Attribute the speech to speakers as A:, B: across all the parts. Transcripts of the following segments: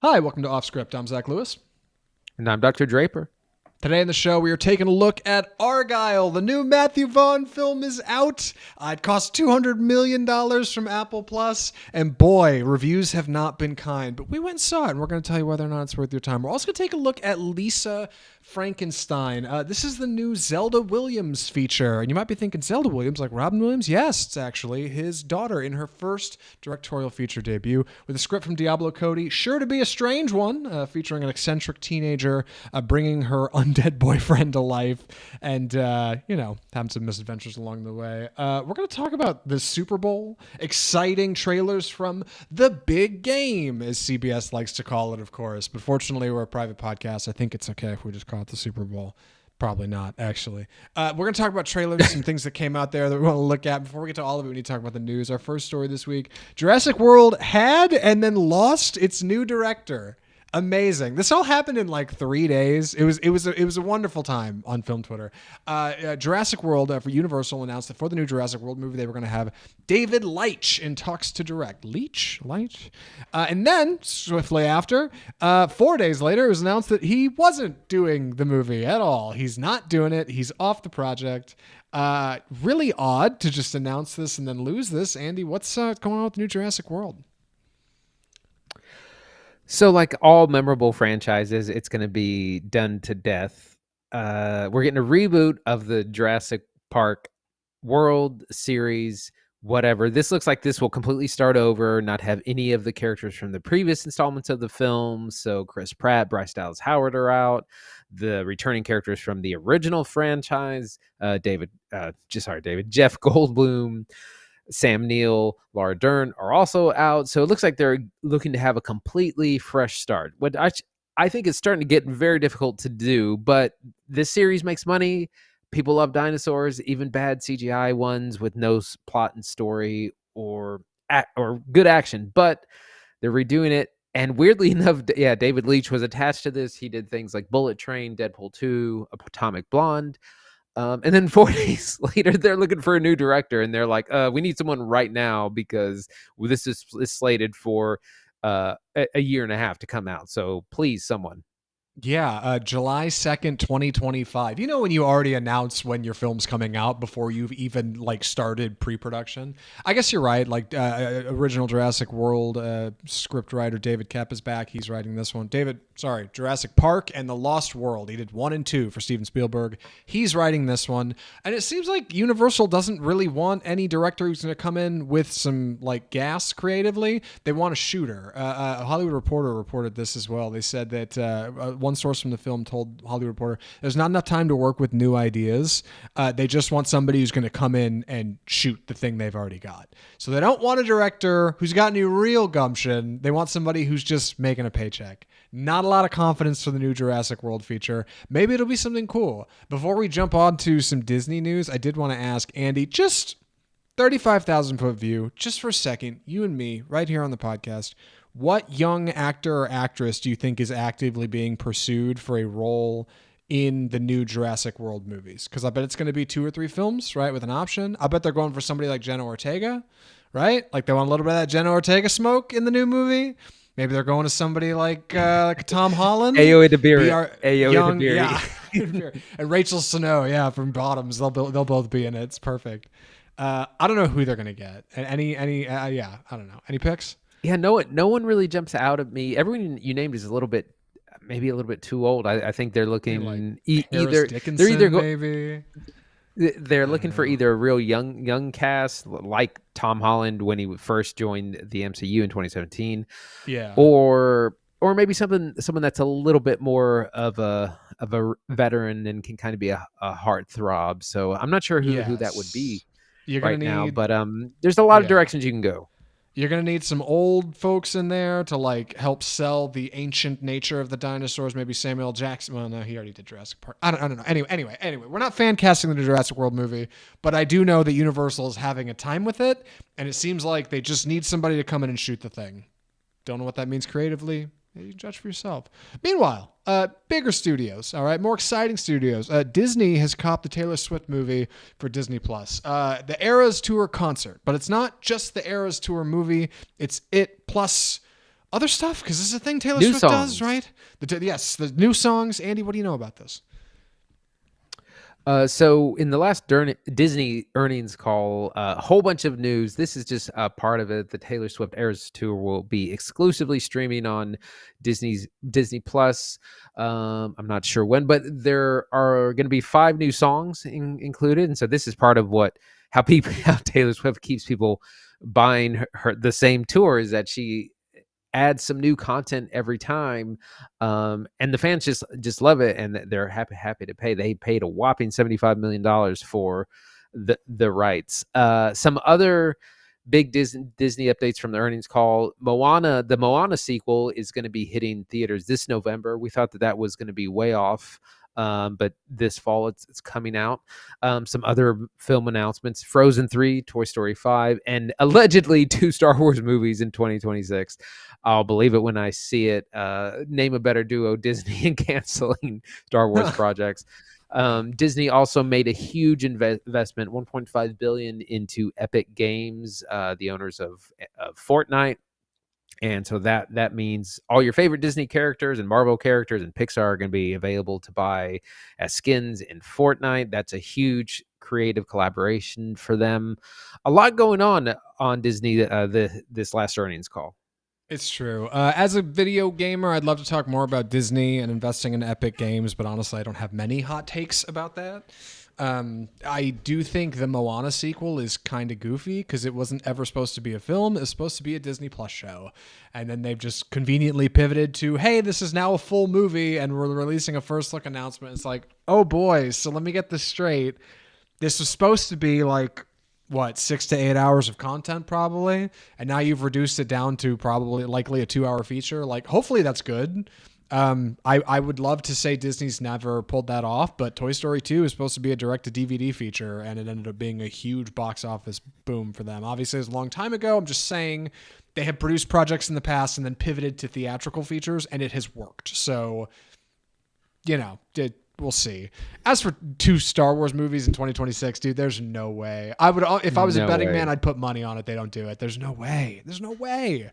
A: Hi, welcome to Off Script. I'm Zach Lewis.
B: And I'm Dr. Draper.
A: Today in the show, we are taking a look at Argylle. The new Matthew Vaughn film is out. It cost $200 million from Apple Plus. And boy, reviews have not been kind. But we went and saw it, and we're going to tell you whether or not it's worth your time. We're also going to take a look at Lisa Frankenstein. This is the new Zelda Williams feature. And you might be thinking, Zelda Williams, like Robin Williams? Yes, it's actually his daughter in her first directorial feature debut with a script from Diablo Cody. Sure to be a strange one, featuring an eccentric teenager bringing her undead boyfriend to life and, having some misadventures along the way. We're going to talk about the Super Bowl, exciting trailers from the big game, as CBS likes to call it, of course. But fortunately, we're a private podcast. I think it's okay if we just call it the Super Bowl. Probably not, actually. We're going to talk about trailers, some things that came out there that we want to look at. Before we get to all of it, we need to talk about the news. Our first story this week, Jurassic World had and then lost its new director. Amazing. This all happened in like 3 days. It was a wonderful time on film Twitter. Jurassic World for Universal announced that for the new Jurassic World movie, they were going to have David Leitch in talks to direct. Leitch? And then, swiftly after, 4 days later, it was announced that he wasn't doing the movie at all. He's not doing it. He's off the project. Really odd to just announce this and then lose this. Andy, what's going on with the new Jurassic World?
B: So like all memorable franchises, it's going to be done to death. We're getting a reboot of the Jurassic Park World series, whatever. This looks like this will completely start over, not have any of the characters from the previous installments of the film. So Chris Pratt, Bryce Dallas Howard are out. The returning characters from the original franchise, Jeff Goldblum, Sam Neill, Laura Dern are also out. So it looks like they're looking to have a completely fresh start. What I think is starting to get very difficult to do, but this series makes money. People love dinosaurs, even bad CGI ones with no plot and story or good action, but they're redoing it. And weirdly enough, David Leitch was attached to this. He did things like Bullet Train, Deadpool 2, Atomic Blonde. And then 4 days later, they're looking for a new director, and they're like, "We need someone right now because this is slated for a year and a half to come out. So please, someone."
A: Yeah, July 2nd, 2025. You know when you already announce when your film's coming out before you've even started pre-production? I guess you're right. Original Jurassic World script writer David Koepp is back. He's writing this one. Jurassic Park and The Lost World. He did 1 and 2 for Steven Spielberg. He's writing this one. And it seems like Universal doesn't really want any director who's going to come in with some gas creatively. They want a shooter. A Hollywood Reporter reported this as well. They said that one source from the film told Hollywood Reporter there's not enough time to work with new ideas. They just want somebody who's going to come in and shoot the thing they've already got. So they don't want a director who's got any real gumption. They want somebody who's just making a paycheck. Not a lot of confidence for the new Jurassic World feature. Maybe it'll be something cool. Before we jump on to some Disney news, I did want to ask Andy, just 35,000 foot view, just for a second, you and me, right here on the podcast, what young actor or actress do you think is actively being pursued for a role in the new Jurassic World movies? Because I bet it's going to be 2 or 3 films, right, with an option. I bet they're going for somebody like Jenna Ortega, right? They want a little bit of that Jenna Ortega smoke in the new movie. Maybe they're going to somebody like Tom Holland.
B: Ayo Edebiri.
A: Yeah. And Rachel Snow, from Bottoms. They'll both be in it. It's perfect. I don't know who they're going to get. I don't know. Any picks?
B: Yeah, no one really jumps out at me. Everyone you named is maybe a little bit too old. I think they're looking they're looking for either a real young cast like Tom Holland when he first joined the MCU in 2017, or maybe someone that's a little bit more of a veteran and can kind of be a heartthrob. So I'm not sure who that would be now, but there's a lot of directions you can go.
A: You're going to need some old folks in there to help sell the ancient nature of the dinosaurs. Maybe Samuel Jackson. Well, no, he already did Jurassic Park. I don't know. Anyway, we're not fan casting the Jurassic World movie, but I do know that Universal is having a time with it, and it seems like they just need somebody to come in and shoot the thing. Don't know what that means creatively. You can judge for yourself. Meanwhile, bigger studios, all right, more exciting studios. Disney has copped the Taylor Swift movie for Disney Plus. The Eras Tour concert, but it's not just the Eras Tour movie. It's it plus Other stuff, because this is a thing Taylor
B: New
A: Swift does,
B: songs.
A: right? Yes, the new songs. Andy, what do you know about this?
B: So in the last Disney earnings call, a whole bunch of news. This is just a part of it. The Taylor Swift Eras Tour will be exclusively streaming on Disney Plus. I'm not sure when, but there are going to be 5 new songs included, and so this is part of how Taylor Swift keeps people buying the same tour, is that she adds some new content every time, and the fans just love it, and they're happy to pay. They paid a whopping $75 million for the rights. Some other big Disney updates from the earnings call: the Moana sequel is going to be hitting theaters this November. We thought that was going to be way off, but this fall it's coming out. Some other film announcements: Frozen 3, Toy Story 5, and allegedly 2 Star Wars movies in 2026. I'll believe it when I see it. Name a better duo, Disney and canceling Star Wars projects. Disney also made a huge investment, $1.5 billion, into Epic Games, the owners of Fortnite. And so that means all your favorite Disney characters and Marvel characters and Pixar are going to be available to buy as skins in Fortnite. That's a huge creative collaboration for them. A lot going on Disney this last earnings call.
A: It's true. As a video gamer, I'd love to talk more about Disney and investing in Epic Games, but honestly, I don't have many hot takes about that. I do think the Moana sequel is kind of goofy because it wasn't ever supposed to be a film. It was supposed to be a Disney Plus show. And then they've just conveniently pivoted to, hey, this is now a full movie and we're releasing a first look announcement. It's like, oh boy, so let me get this straight. This was supposed to be like, 6 to 8 hours of content probably, and now you've reduced it down to likely a 2-hour feature. Like, hopefully that's good. I would love to say Disney's never pulled that off, but Toy Story 2 is supposed to be a direct-to-DVD feature, and it ended up being a huge box office boom for them. Obviously, it was a long time ago. I'm just saying they have produced projects in the past and then pivoted to theatrical features, and it has worked. So, we'll see. As for 2 Star Wars movies in 2026, dude, there's no way. I would, if I was a betting man, I'd put money on it. They don't do it. There's no way. There's no way.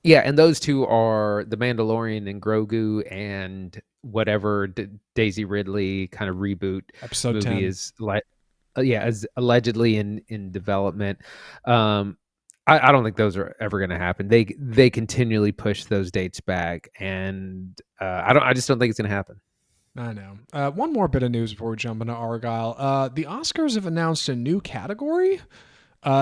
B: Yeah, and those 2 are The Mandalorian and Grogu, and whatever Daisy Ridley kind of reboot
A: Episode
B: movie
A: 10
B: is is allegedly in development. I don't think those are ever going to happen. They continually push those dates back, and I just don't think it's going to happen.
A: I know. One more bit of news before we jump into Argylle. The Oscars have announced a new category.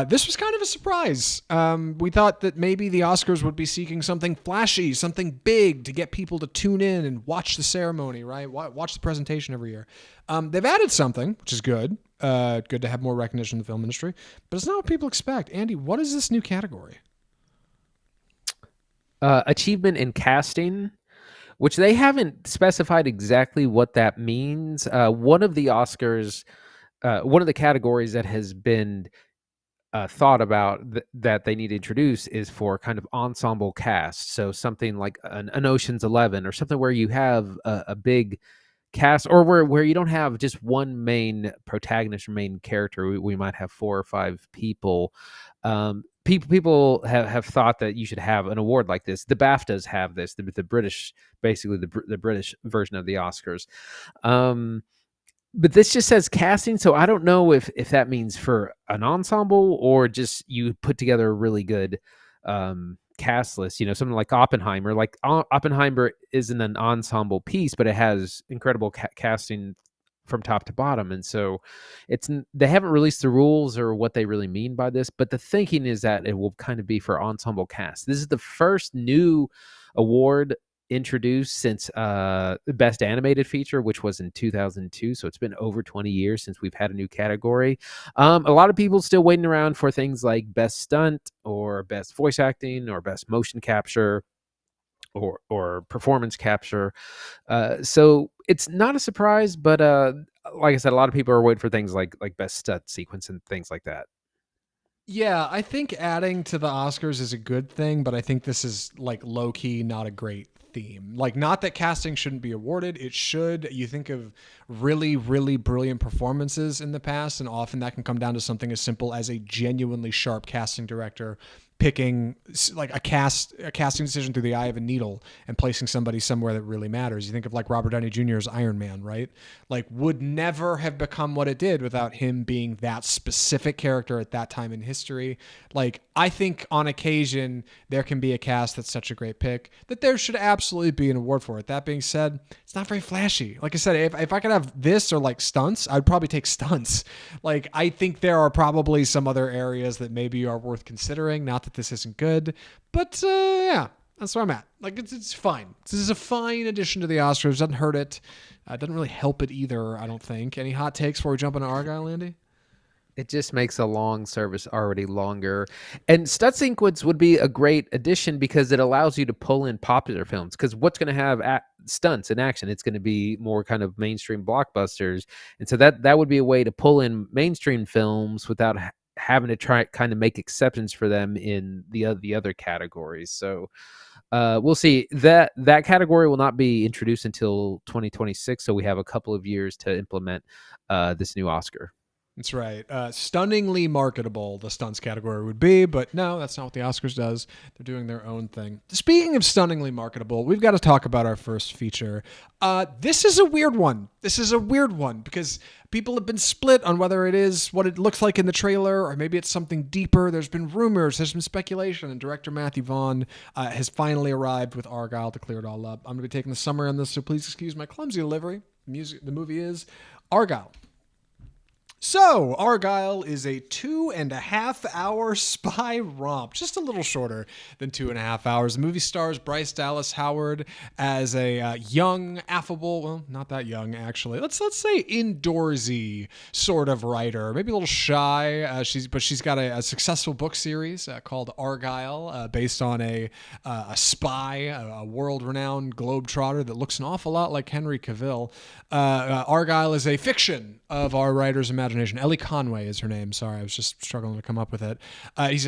A: This was kind of a surprise. We thought that maybe the Oscars would be seeking something flashy, something big to get people to tune in and watch the ceremony, right? Watch the presentation every year. They've added something, which is good. Good to have more recognition in the film industry. But it's not what people expect. Andy, what is this new category?
B: Achievement in casting, which they haven't specified exactly what that means. One of the Oscars, one of the categories that has been thought about that they need to introduce is for kind of ensemble cast. So something like an Ocean's 11 or something where you have a big cast, or where you don't have just one main protagonist or main character. We might have 4 or 5 people. People have thought that you should have an award like this. The BAFTAs have this, the British, basically the British version of the Oscars. But this just says casting, so I don't know if that means for an ensemble or just you put together a really good cast list. Something like Oppenheimer. Like Oppenheimer isn't an ensemble piece, but it has incredible casting from top to bottom, and so they haven't released the rules or what they really mean by this, but the thinking is that it will kind of be for ensemble cast. This is the first new award introduced since the Best Animated Feature, which was in 2002, so it's been over 20 years since we've had a new category. A lot of people still waiting around for things like Best Stunt or Best Voice Acting or Best Motion Capture or performance capture. So it's not a surprise, but like I said, a lot of people are waiting for things like best stunt sequence and things like that.
A: Yeah, I think adding to the Oscars is a good thing, but I think this is like low key not a great theme. Like, not that casting shouldn't be awarded. It should. You think of really, really brilliant performances in the past, and often that can come down to something as simple as a genuinely sharp casting director picking like a casting decision through the eye of a needle and placing somebody somewhere that really matters. You think of like Robert Downey Jr.'s Iron Man, right? Like would never have become what it did without him being that specific character at that time in history. Like I think on occasion there can be a cast that's such a great pick that there should absolutely be an award for it. That being said, it's not very flashy. Like I said, if I could have this or like stunts, I'd probably take stunts. Like I think there are probably some other areas that maybe are worth considering. Not that this isn't good, but yeah, that's where I'm at. Like it's fine. This is a fine addition to the Oscars. Doesn't hurt it. Doesn't really help it either, I don't think. Any hot takes before we jump into Argylle, Andy?
B: It just makes a long service already longer. And stunt sequence would be a great addition because it allows you to pull in popular films. Because what's going to have stunts and action? It's going to be more kind of mainstream blockbusters. And so that would be a way to pull in mainstream films without having to try kind of make exceptions for them in the other categories. So we'll see. That category will not be introduced until 2026. So we have a couple of years to implement this new Oscar.
A: That's right. Stunningly marketable, the stunts category would be, but no, that's not what the Oscars does. They're doing their own thing. Speaking of stunningly marketable, we've got to talk about our first feature. This is a weird one. This is a weird one because people have been split on whether it is what it looks like in the trailer or maybe it's something deeper. There's been rumors, there's been speculation, and director Matthew Vaughn has finally arrived with Argylle to clear it all up. I'm going to be taking the summary on this, so please excuse my clumsy delivery. The movie is Argylle. So, Argylle is a 2.5 hour spy romp, just a little shorter than 2.5 hours. The movie stars Bryce Dallas Howard as a young, affable, well, not that young actually. Let's say indoorsy sort of writer, maybe a little shy. She's got a successful book series called Argylle, based on a spy, a world-renowned globetrotter that looks an awful lot like Henry Cavill. Argylle is a fiction of our writer's imagination. Ellie Conway is her name. Sorry, I was just struggling to come up with it. He's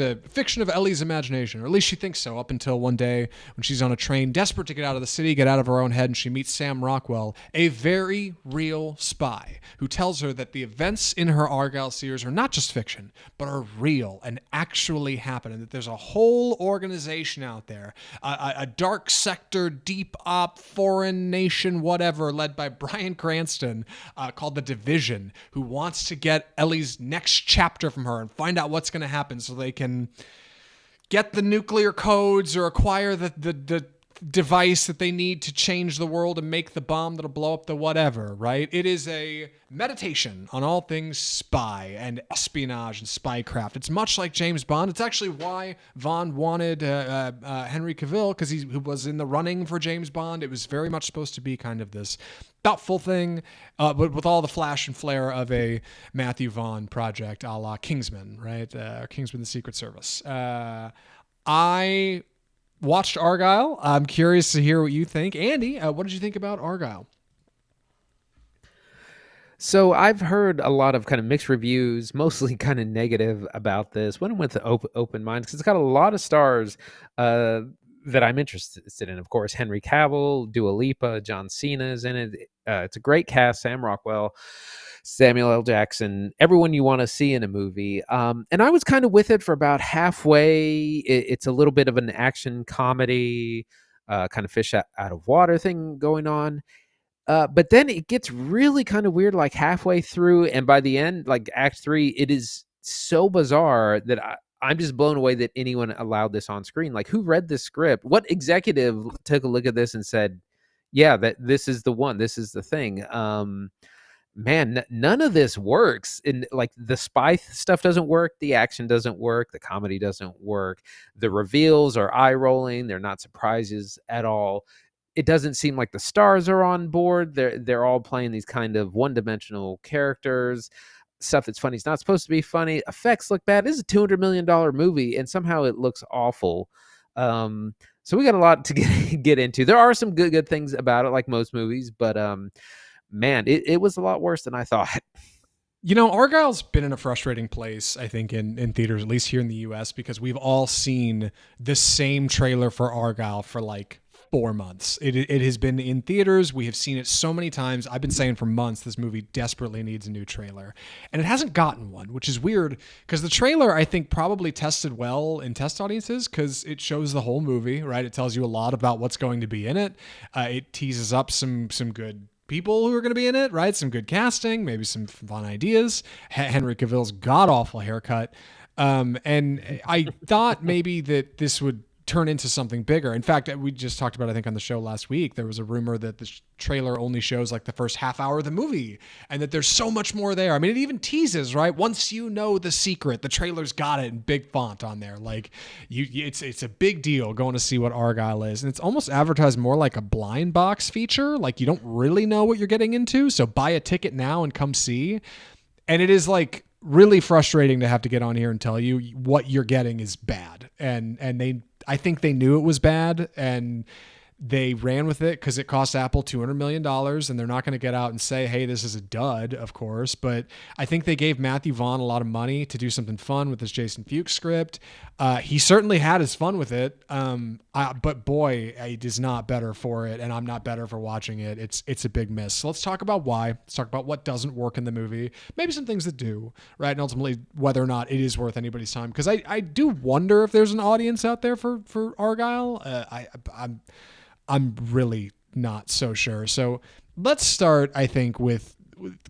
A: a fiction of Ellie's imagination, or at least she thinks so, up until one day when she's on a train, desperate to get out of the city, get out of her own head, and she meets Sam Rockwell, a very real spy, who tells her that the events in her Argylle series are not just fiction, but are real and actually happen, and that there's a whole organization out there, a dark sector, deep op, foreign nation, whatever, led by Bryan Cranston, called The Division, who wants to get Ellie's next chapter from her and find out what's going to happen so they can get the nuclear codes or acquire the device that they need to change the world and make the bomb that'll blow up the whatever, right? It is a meditation on all things spy and espionage and spycraft. It's much like James Bond. It's actually why Vaughn wanted Henry Cavill, because he was in the running for James Bond. It was very much supposed to be kind of this doubtful thing, but with all the flash and flare of a Matthew Vaughn project a la Kingsman, right? Kingsman, the Secret Service. I watched Argylle. I'm curious to hear what you think. Andy, what did you think about Argylle?
B: So I've heard a lot of kind of mixed reviews, mostly kind of negative about this. Went with an open mind because it's got a lot of stars that I'm interested in. Of course, Henry Cavill, Dua Lipa, John Cena is in it. It's a great cast. Sam Rockwell, Samuel L. Jackson, everyone you want to see in a movie. And I was kind of with it for about halfway. It's a little bit of an action comedy, kind of fish out of water thing going on. But then it gets really kind of weird, like halfway through. And by the end, like Act 3, it is so bizarre that I'm just blown away that anyone allowed this on screen. Like, who read this script? What executive took a look at this and said, yeah, that this is the one, this is the thing. Man, none of this works. And like the spy stuff doesn't work. The action doesn't work. The comedy doesn't work. The reveals are eye rolling. They're not surprises at all. It doesn't seem like the stars are on board. They're all playing these kind of one-dimensional characters. Stuff that's funny is not supposed to be funny. Effects look bad. This is a $200 million movie, and somehow it looks awful. So we got a lot to get into. There are some good things about it, like most movies, but man, it was a lot worse than I thought.
A: You know, Argylle's been in a frustrating place, I think, in theaters, at least here in the U.S., because we've all seen the same trailer for Argylle for like 4 months. It has been in theaters. We have seen it so many times. I've been saying for months this movie desperately needs a new trailer. And it hasn't gotten one, which is weird because the trailer, I think, probably tested well in test audiences because it shows the whole movie, right? It tells you a lot about what's going to be in it. It teases up some good people who are going to be in it, right? Some good casting, maybe some fun ideas. Henry Cavill's god-awful haircut. And I thought maybe that this would turn into something bigger. In fact, we just talked about, I think on the show last week, there was a rumor that the trailer only shows like the first half hour of the movie and that there's so much more there. I mean, it even teases, right? Once you know the secret, the trailer's got it in big font on there. Like it's a big deal going to see what Argylle is. And it's almost advertised more like a blind box feature. Like you don't really know what you're getting into. So buy a ticket now and come see. And it is like really frustrating to have to get on here and tell you what you're getting is bad. And I think they knew it was bad and they ran with it because it cost Apple $200 million and they're not going to get out and say, hey, this is a dud, of course. But I think they gave Matthew Vaughn a lot of money to do something fun with this Jason Fuchs script. He certainly had his fun with it. But boy, it is not better for it. And I'm not better for watching it. It's a big miss. So let's talk about why. Let's talk about what doesn't work in the movie. Maybe some things that do, right? And ultimately whether or not it is worth anybody's time. Because I do wonder if there's an audience out there for Argylle. I'm really not so sure. So let's start, I think, with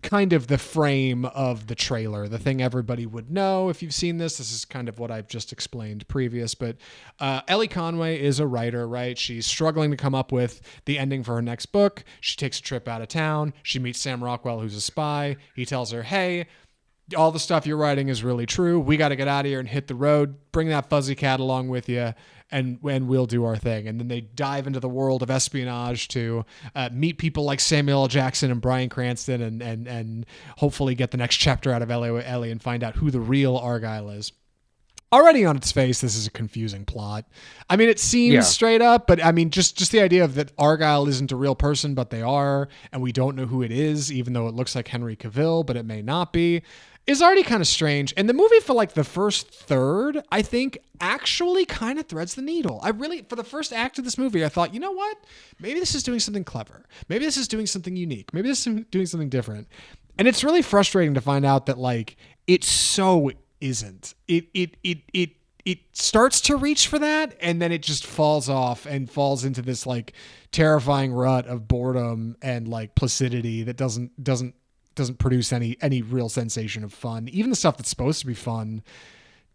A: kind of the frame of the trailer, the thing everybody would know if you've seen this. This is kind of what I've just explained previous, but Ellie Conway is a writer, right? She's struggling to come up with the ending for her next book. She takes a trip out of town. She meets Sam Rockwell, who's a spy. He tells her, hey, all the stuff you're writing is really true. We got to get out of here and hit the road. Bring that fuzzy cat along with you. And we'll do our thing. And then they dive into the world of espionage to meet people like Samuel L. Jackson and Bryan Cranston and hopefully get the next chapter out of Ellie and find out who the real Argylle is. Already on its face, this is a confusing plot. I mean, it seems straight up, but I mean, just the idea of that Argylle isn't a real person, but they are, and we don't know who it is, even though it looks like Henry Cavill, but it may not be, is already kind of strange. And the movie for like the first third, I think, actually kind of threads the needle. For the first act of this movie, I thought, you know what? Maybe this is doing something clever. Maybe this is doing something unique. Maybe this is doing something different. And it's really frustrating to find out that like it so isn't. It starts to reach for that, and then it just falls off and falls into this like terrifying rut of boredom and like placidity that doesn't produce any real sensation of fun. Even the stuff that's supposed to be fun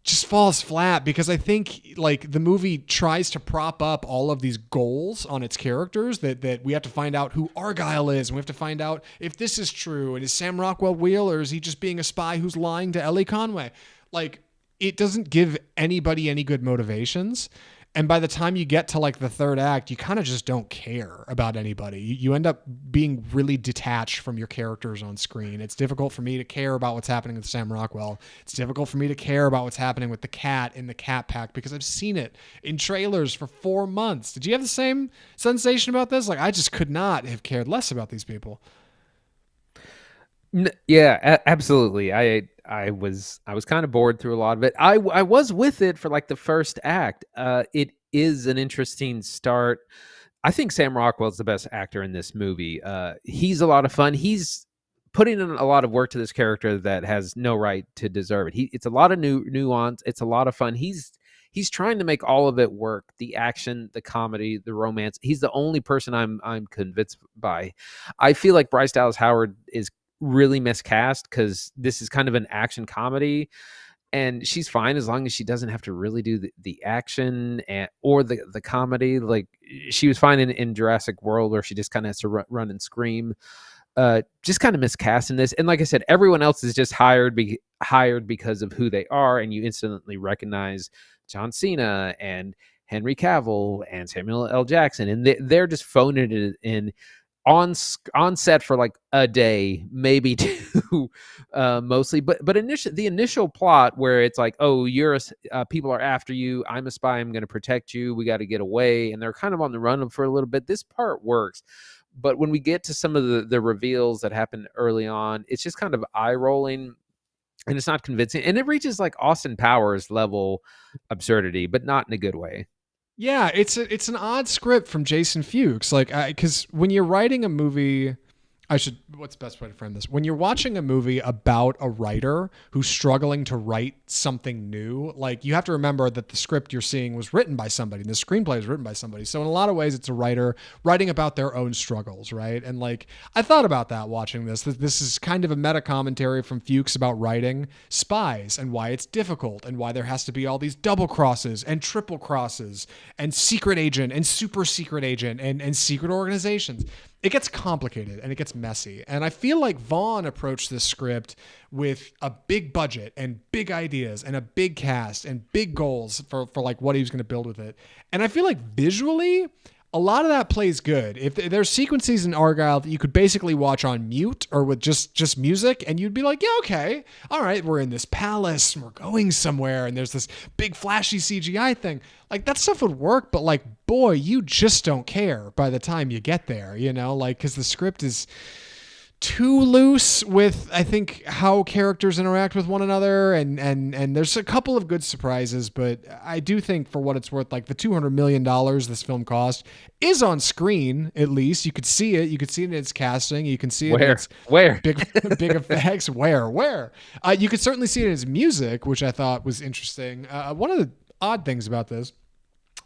A: just falls flat because I think like the movie tries to prop up all of these goals on its characters that we have to find out who Argylle is, and we have to find out if this is true, and is Sam Rockwell real, or is he just being a spy who's lying to Ellie Conway? Like, it doesn't give anybody any good motivations. And by the time you get to like the third act, you kind of just don't care about anybody. You end up being really detached from your characters on screen. It's difficult for me to care about what's happening with Sam Rockwell. It's difficult for me to care about what's happening with the cat in the Cat Pack because I've seen it in trailers for 4 months. Did you have the same sensation about this? Like, I just could not have cared less about these people.
B: Yeah, absolutely. I was kind of bored through a lot of it. I was with it for like the first act. It is an interesting start. I think Sam Rockwell's the best actor in this movie. He's a lot of fun. He's putting in a lot of work to this character that has no right to deserve it. It's a lot of nuance. It's a lot of fun. He's trying to make all of it work. The action, the comedy, the romance. He's the only person I'm convinced by. I feel like Bryce Dallas Howard is really miscast because this is kind of an action comedy, and she's fine as long as she doesn't have to really do the action or the comedy. Like, she was fine in Jurassic World where she just kind of has to run and scream. Just kind of miscast in this. And like I said, everyone else is just hired because of who they are, and you instantly recognize John Cena and Henry Cavill and Samuel L. Jackson, and they're just phoning it in on set for like a day, maybe two, mostly. But the initial plot where it's like, oh, you're people are after you. I'm a spy. I'm going to protect you. We got to get away, and they're kind of on the run for a little bit. This part works, but when we get to some of the reveals that happen early on, it's just kind of eye rolling, and it's not convincing, and it reaches like Austin Powers level absurdity, but not in a good way.
A: Yeah, it's an odd script from Jason Fuchs. Like, because when you're writing a movie, what's the best way to frame this? When you're watching a movie about a writer who's struggling to write something new, like you have to remember that the script you're seeing was written by somebody, and the screenplay is written by somebody. So in a lot of ways, it's a writer writing about their own struggles, right? And like, I thought about that watching this. This is kind of a meta commentary from Fuchs about writing spies and why it's difficult and why there has to be all these double crosses and triple crosses and secret agent and super secret agent and secret organizations. It gets complicated and it gets messy. And I feel like Vaughn approached this script with a big budget and big ideas and a big cast and big goals for like what he was going to build with it. And I feel like visually, a lot of that plays good. If there's sequences in Argylle that you could basically watch on mute or with just music, and you'd be like, yeah, okay, all right, we're in this palace and we're going somewhere and there's this big flashy CGI thing. Like that stuff would work, but like, boy, you just don't care by the time you get there, you know, like, because the script is too loose with, I think, how characters interact with one another, and there's a couple of good surprises, but I do think for what it's worth, like the $200 million this film cost is on screen. At least you could see it. You could see it in its casting. You can see it in its big effects. Where? You could certainly see it in its music, which I thought was interesting. One of the odd things about this,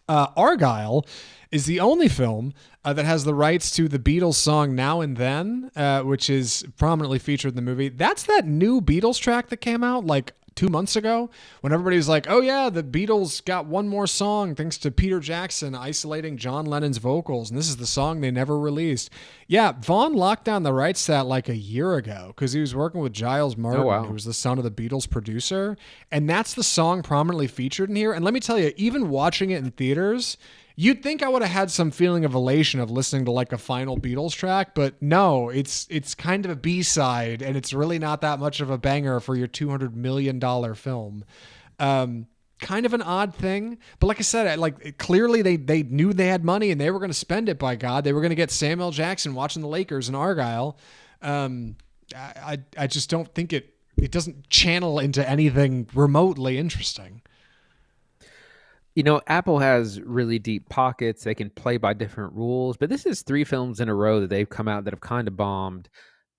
A: Argylle is the only film that has the rights to the Beatles song Now and Then, which is prominently featured in the movie. That's that new Beatles track that came out like 2 months ago when everybody was like, oh yeah, the Beatles got one more song thanks to Peter Jackson isolating John Lennon's vocals, and this is the song they never released. Yeah, Vaughn locked down the rights to that like a year ago because he was working with Giles Martin, who was the son of the Beatles producer, and that's the song prominently featured in here. And let me tell you, even watching it in theaters, you'd think I would have had some feeling of elation of listening to like a final Beatles track, but no, it's kind of a B-side, and it's really not that much of a banger for your $200 million film. Kind of an odd thing, but like I said, clearly they knew they had money and they were going to spend it. By God, they were going to get Samuel Jackson watching the Lakers in Argylle. I just don't think it doesn't channel into anything remotely interesting.
B: You know, Apple has really deep pockets. They can play by different rules, but this is 3 films in a row that they've come out that have kind of bombed.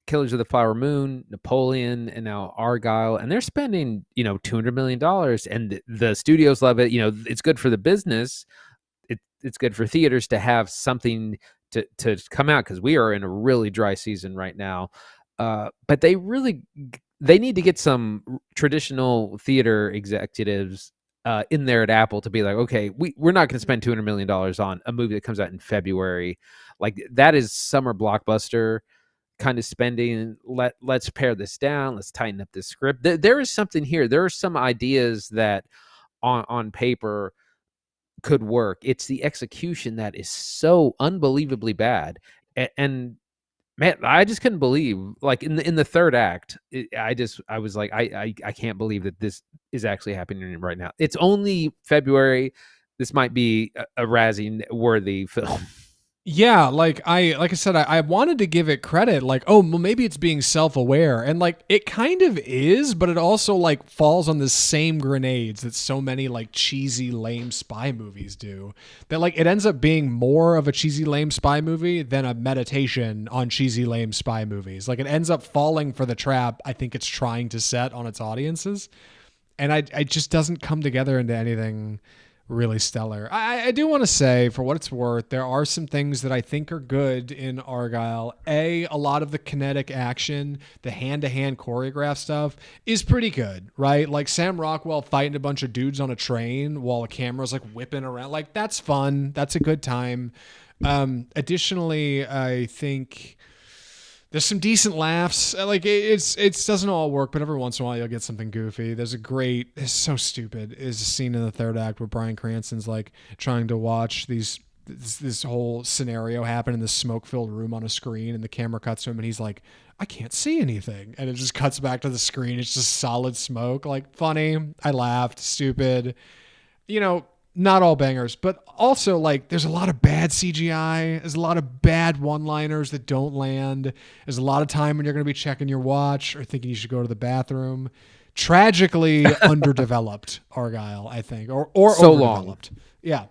B: Killers of the Flower Moon, Napoleon, and now Argylle. And they're spending, $200 million, and the studios love it. It's good for the business. It's good for theaters to have something to come out, because we are in a really dry season right now. But they need to get some traditional theater executives in there at Apple to be like, okay, we're not going to spend $200 million on a movie that comes out in February. Like, that is summer blockbuster kind of spending. Let's pare this down. Let's tighten up this script. There is something here. There are some ideas that on paper could work. It's the execution that is so unbelievably bad. And man, I just couldn't believe, like in the third act, I was like, I can't believe that this is actually happening right now. It's only February. This might be a Razzie worthy film.
A: Yeah, like I said, I wanted to give it credit, like, oh, well, maybe it's being self-aware, and like it kind of is, but it also like falls on the same grenades that so many like cheesy, lame spy movies do. That like it ends up being more of a cheesy, lame spy movie than a meditation on cheesy, lame spy movies. Like it ends up falling for the trap I think it's trying to set on its audiences, and it just doesn't come together into anything really stellar. I do want to say, for what it's worth, there are some things that I think are good in Argylle. A lot of the kinetic action, the hand-to-hand choreograph stuff is pretty good, right? Like Sam Rockwell fighting a bunch of dudes on a train while a camera's like whipping around. Like, that's fun. That's a good time. Additionally, I think there's some decent laughs. Like it doesn't all work, but every once in a while you'll get something goofy. It's so stupid, is a scene in the third act where Bryan Cranston's like trying to watch this whole scenario happen in this smoke-filled room on a screen, and the camera cuts to him and he's like, I can't see anything. And it just cuts back to the screen. It's just solid smoke. Like, funny. I laughed. Stupid. Not all bangers, but also like there's a lot of bad CGI. There's a lot of bad one-liners that don't land. There's a lot of time when you're going to be checking your watch or thinking you should go to the bathroom. Tragically underdeveloped Argylle, I think, or
B: so
A: overdeveloped.
B: Long.
A: Yeah.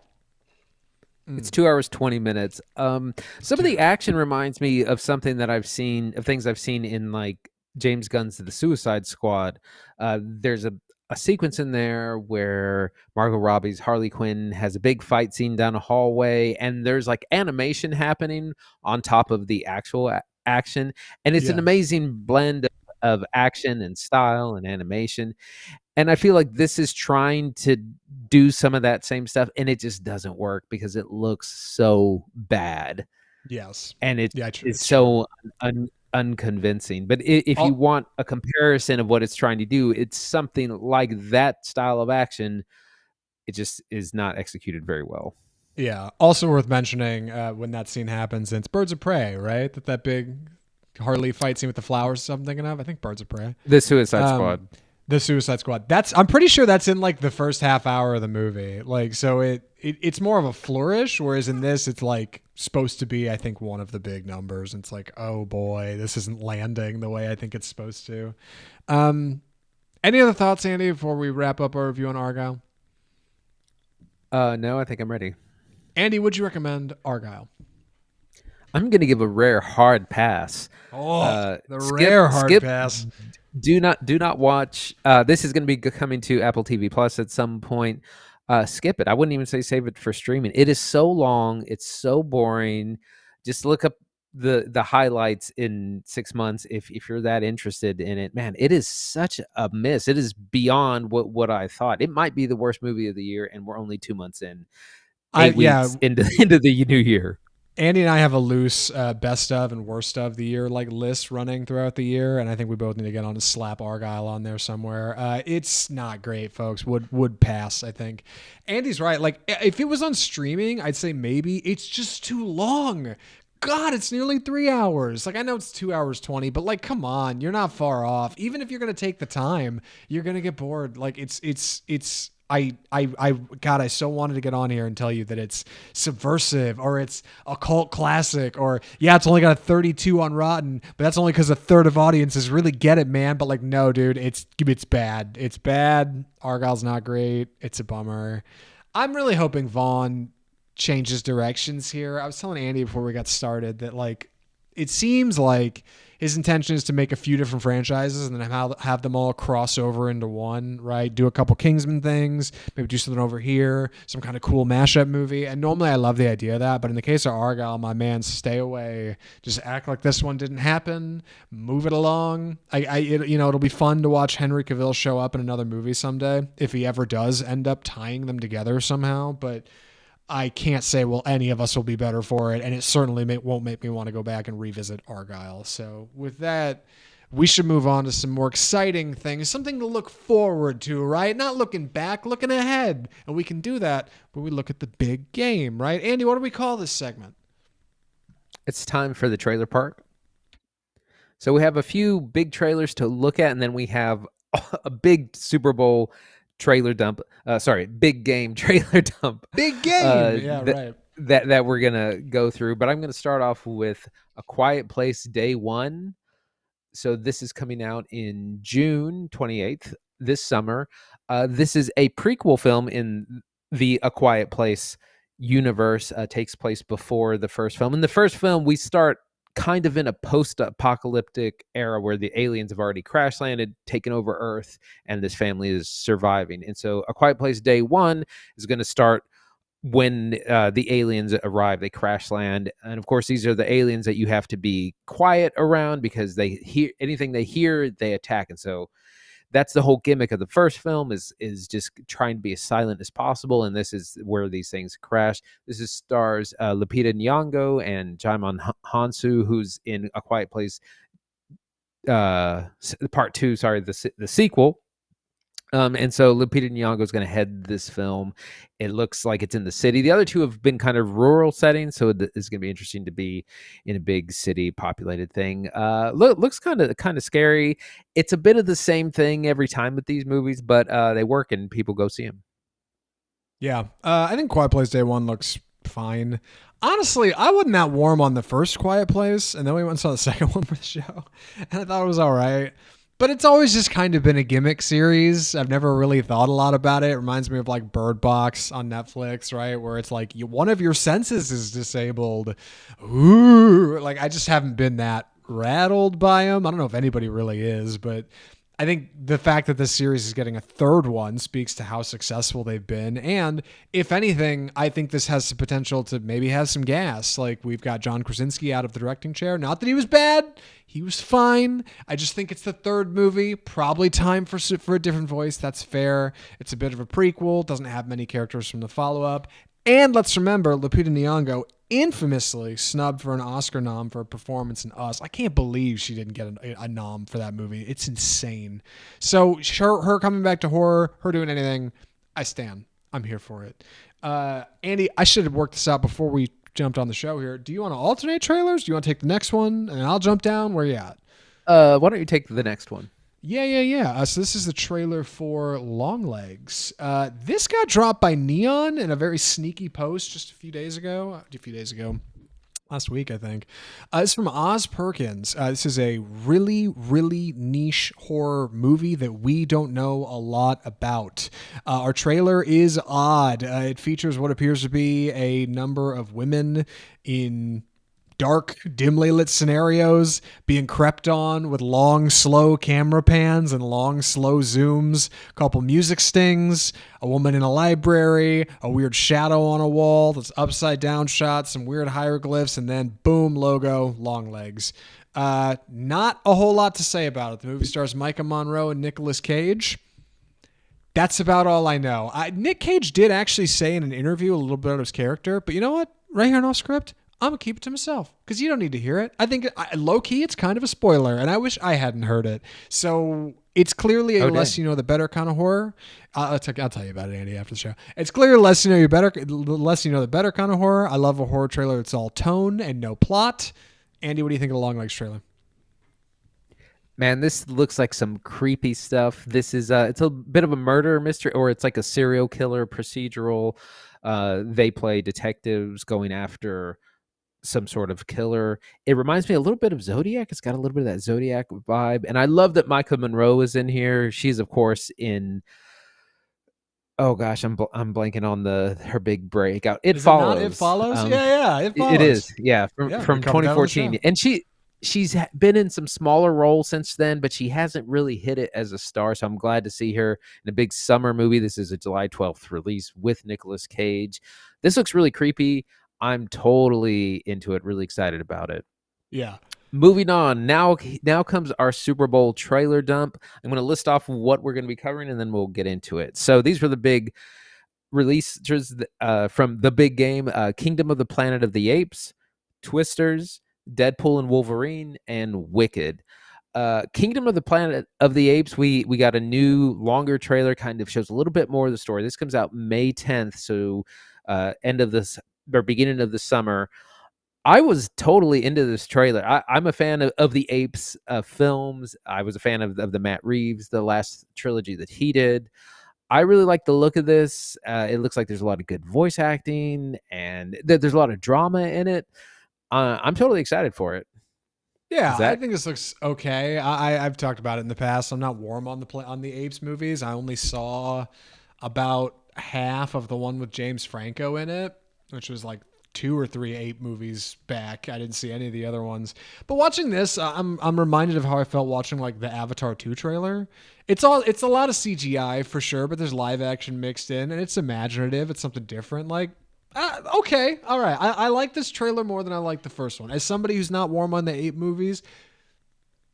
B: It's 2 hours 20 minutes. Some of the action reminds me of something that I've seen, of things I've seen in like James Gunn's The Suicide Squad. There's a sequence in there where Margot Robbie's Harley Quinn has a big fight scene down a hallway, and there's like animation happening on top of the actual action, and it's an
A: Yeah.
B: amazing blend of action and style and animation. And I feel like this is trying to do some of that same stuff, and it just doesn't work because it looks so bad,
A: Yes.
B: and it
A: Yeah.
B: is
A: It's true.
B: so unconvincing. But if you
A: Al-
B: want a comparison of what it's trying to do, it's something like that style of action. It just is not executed very well.
A: yeah. Also worth mentioning when that scene happens, and it's Birds of Prey, right? That big Harley fight scene with the flowers. I'm thinking of. I think Birds of Prey.
B: The Suicide
A: Um,
B: Squad.
A: the Suicide Squad. I'm pretty sure that's in like the first half hour of the movie. Like, so it's more of a flourish, whereas in this, it's like supposed to be, I think, one of the big numbers. And it's like, oh boy, this isn't landing the way I think it's supposed to. Um, any other thoughts, Andy, before we wrap up our review on Argylle?
B: No, I think I'm ready.
A: Andy, would you recommend Argylle?
B: I'm going to give a rare hard pass.
A: Oh, the rare hard pass.
B: Do not watch. This is going to be coming to Apple TV Plus at some point. Skip it. I wouldn't even say save it for streaming. It is so long. It's so boring. Just look up the highlights in 6 months if you're that interested in it. Man, it is such a miss. It is beyond what I thought. It might be the worst movie of the year, and we're only 2 months in, 8 weeks into the new year.
A: Andy and I have a loose best of and worst of the year like list running throughout the year, and I think we both need to get on to slap Argylle on there somewhere. It's not great, folks. Would pass, I think. Andy's right. Like if it was on streaming, I'd say maybe. It's just too long. God, it's nearly 3 hours. Like I know it's 2 hours 20, but like come on, you're not far off. Even if you're gonna take the time, you're gonna get bored. Like it's. God, I so wanted to get on here and tell you that it's subversive or it's a cult classic or yeah, it's only got a 32 on Rotten, but that's only because a third of audiences really get it, man. But like, no, dude, it's bad. It's bad. Argylle's not great. It's a bummer. I'm really hoping Vaughn changes directions here. I was telling Andy before we got started that like it seems like his intention is to make a few different franchises and then have them all cross over into one, right? Do a couple Kingsman things, maybe do something over here, some kind of cool mashup movie. And normally I love the idea of that, but in the case of Argylle, my man, stay away. Just act like this one didn't happen. Move it along. It'll be fun to watch Henry Cavill show up in another movie someday if he ever does end up tying them together somehow, but I can't say, well, any of us will be better for it, and it certainly won't make me want to go back and revisit Argylle. So with that, we should move on to some more exciting things, something to look forward to, right? Not looking back, looking ahead. And we can do that when we look at the big game, right? Andy, what do we call this segment?
B: It's time for the trailer park. So we have a few big trailers to look at, and then we have a big Super Bowl trailer dump. Big game trailer dump.
A: Big game. Right.
B: That we're gonna go through, but I'm gonna start off with A Quiet Place Day 1. So this is coming out in June 28th this summer. This is a prequel film in the A Quiet Place universe. Takes place before the first film. In the first film, we start kind of in a post-apocalyptic era where the aliens have already crash landed, taken over Earth, and this family is surviving. And so A Quiet Place Day 1 is going to start when the aliens arrive. They crash land, and of course these are the aliens that you have to be quiet around because they hear anything they hear, they attack. And so that's the whole gimmick of the first film is just trying to be as silent as possible, and this is where these things crash. This is stars Lupita Nyong'o and Jaimon Hansu, who's in A Quiet Place Part 2, the sequel. And so Lupita Nyong'o is going to head this film. It looks like it's in the city. The other two have been kind of rural settings, so it's going to be interesting to be in a big city populated thing. Looks kind of scary. It's a bit of the same thing every time with these movies, but they work and people go see them.
A: Yeah, I think Quiet Place Day 1 looks fine. Honestly, I wasn't that warm on the first Quiet Place, and then we went and saw the second one for the show, and I thought it was all right. But it's always just kind of been a gimmick series. I've never really thought a lot about it. It reminds me of like Bird Box on Netflix, right? Where it's like one of your senses is disabled. Ooh, like I just haven't been that rattled by them. I don't know if anybody really is, but I think the fact that this series is getting a third one speaks to how successful they've been. And if anything, I think this has the potential to maybe have some gas. Like we've got John Krasinski out of the directing chair. Not that he was bad. He was fine. I just think it's the third movie. Probably time for a different voice. That's fair. It's a bit of a prequel. Doesn't have many characters from the follow-up. And let's remember, Lupita Nyong'o infamously snubbed for an Oscar nom for a performance in Us. I can't believe she didn't get a nom for that movie. It's insane. So her coming back to horror, her doing anything, I stand. I'm here for it. Andy, I should have worked this out before we jumped on the show here. Do you want to alternate trailers? Do you want to take the next one and I'll jump down? Where you at?
B: Why don't you take the next one?
A: Yeah. So this is the trailer for Longlegs. This got dropped by Neon in a very sneaky post just a few days ago. Last week, I think. It's from Oz Perkins. This is a really, really niche horror movie that we don't know a lot about. Our trailer is odd. It features what appears to be a number of women in dark, dimly lit scenarios being crept on with long, slow camera pans and long, slow zooms, a couple music stings, a woman in a library, a weird shadow on a wall that's upside down shot, some weird hieroglyphs, and then boom, logo, Longlegs. Not a whole lot to say about it. The movie stars Micah Monroe and Nicolas Cage. That's about all I know. Nick Cage did actually say in an interview a little bit of his character, but you know what? Right here in off script, I'm going to keep it to myself because you don't need to hear it. I think low-key it's kind of a spoiler, and I wish I hadn't heard it. So it's clearly a less you know the better kind of horror. I'll tell you about it, Andy, after the show. It's clearly less you know the better kind of horror. I love a horror trailer that's all tone and no plot. Andy, what do you think of the Longlegs trailer?
B: Man, this looks like some creepy stuff. This is it's a bit of a murder mystery, or it's like a serial killer procedural. They play detectives going after some sort of killer. It reminds me a little bit of Zodiac. It's got a little bit of that Zodiac vibe. And I love that Micah Monroe is in here. She's of course in oh gosh, I'm blanking on her big breakout. It Follows.
A: It Follows? It Follows.
B: It is. Yeah, from 2014. And she's been in some smaller roles since then, but she hasn't really hit it as a star. So I'm glad to see her in a big summer movie. This is a July 12th release with Nicolas Cage. This looks really creepy. I'm totally into it, really excited about it.
A: Yeah.
B: Moving on, now comes our Super Bowl trailer dump. I'm going to list off what we're going to be covering, and then we'll get into it. So these were the big releases from the big game, Kingdom of the Planet of the Apes, Twisters, Deadpool and Wolverine, and Wicked. Kingdom of the Planet of the Apes, we got a new, longer trailer, kind of shows a little bit more of the story. This comes out May 10th, so end of this or beginning of the summer. I was totally into this trailer. I'm a fan of the Apes films. I was a fan of the Matt Reeves, the last trilogy that he did. I really like the look of this. It looks like there's a lot of good voice acting, and there's a lot of drama in it. I'm totally excited for it.
A: Yeah, I think this looks okay. I've talked about it in the past. I'm not warm on the Apes movies. I only saw about half of the one with James Franco in it, which was like 2 or 3 ape movies back. I didn't see any of the other ones. But watching this, I'm reminded of how I felt watching like the Avatar 2 trailer. It's a lot of CGI for sure, but there's live action mixed in, and it's imaginative. It's something different. Like, okay, all right. I like this trailer more than I like the first one. As somebody who's not warm on the ape movies,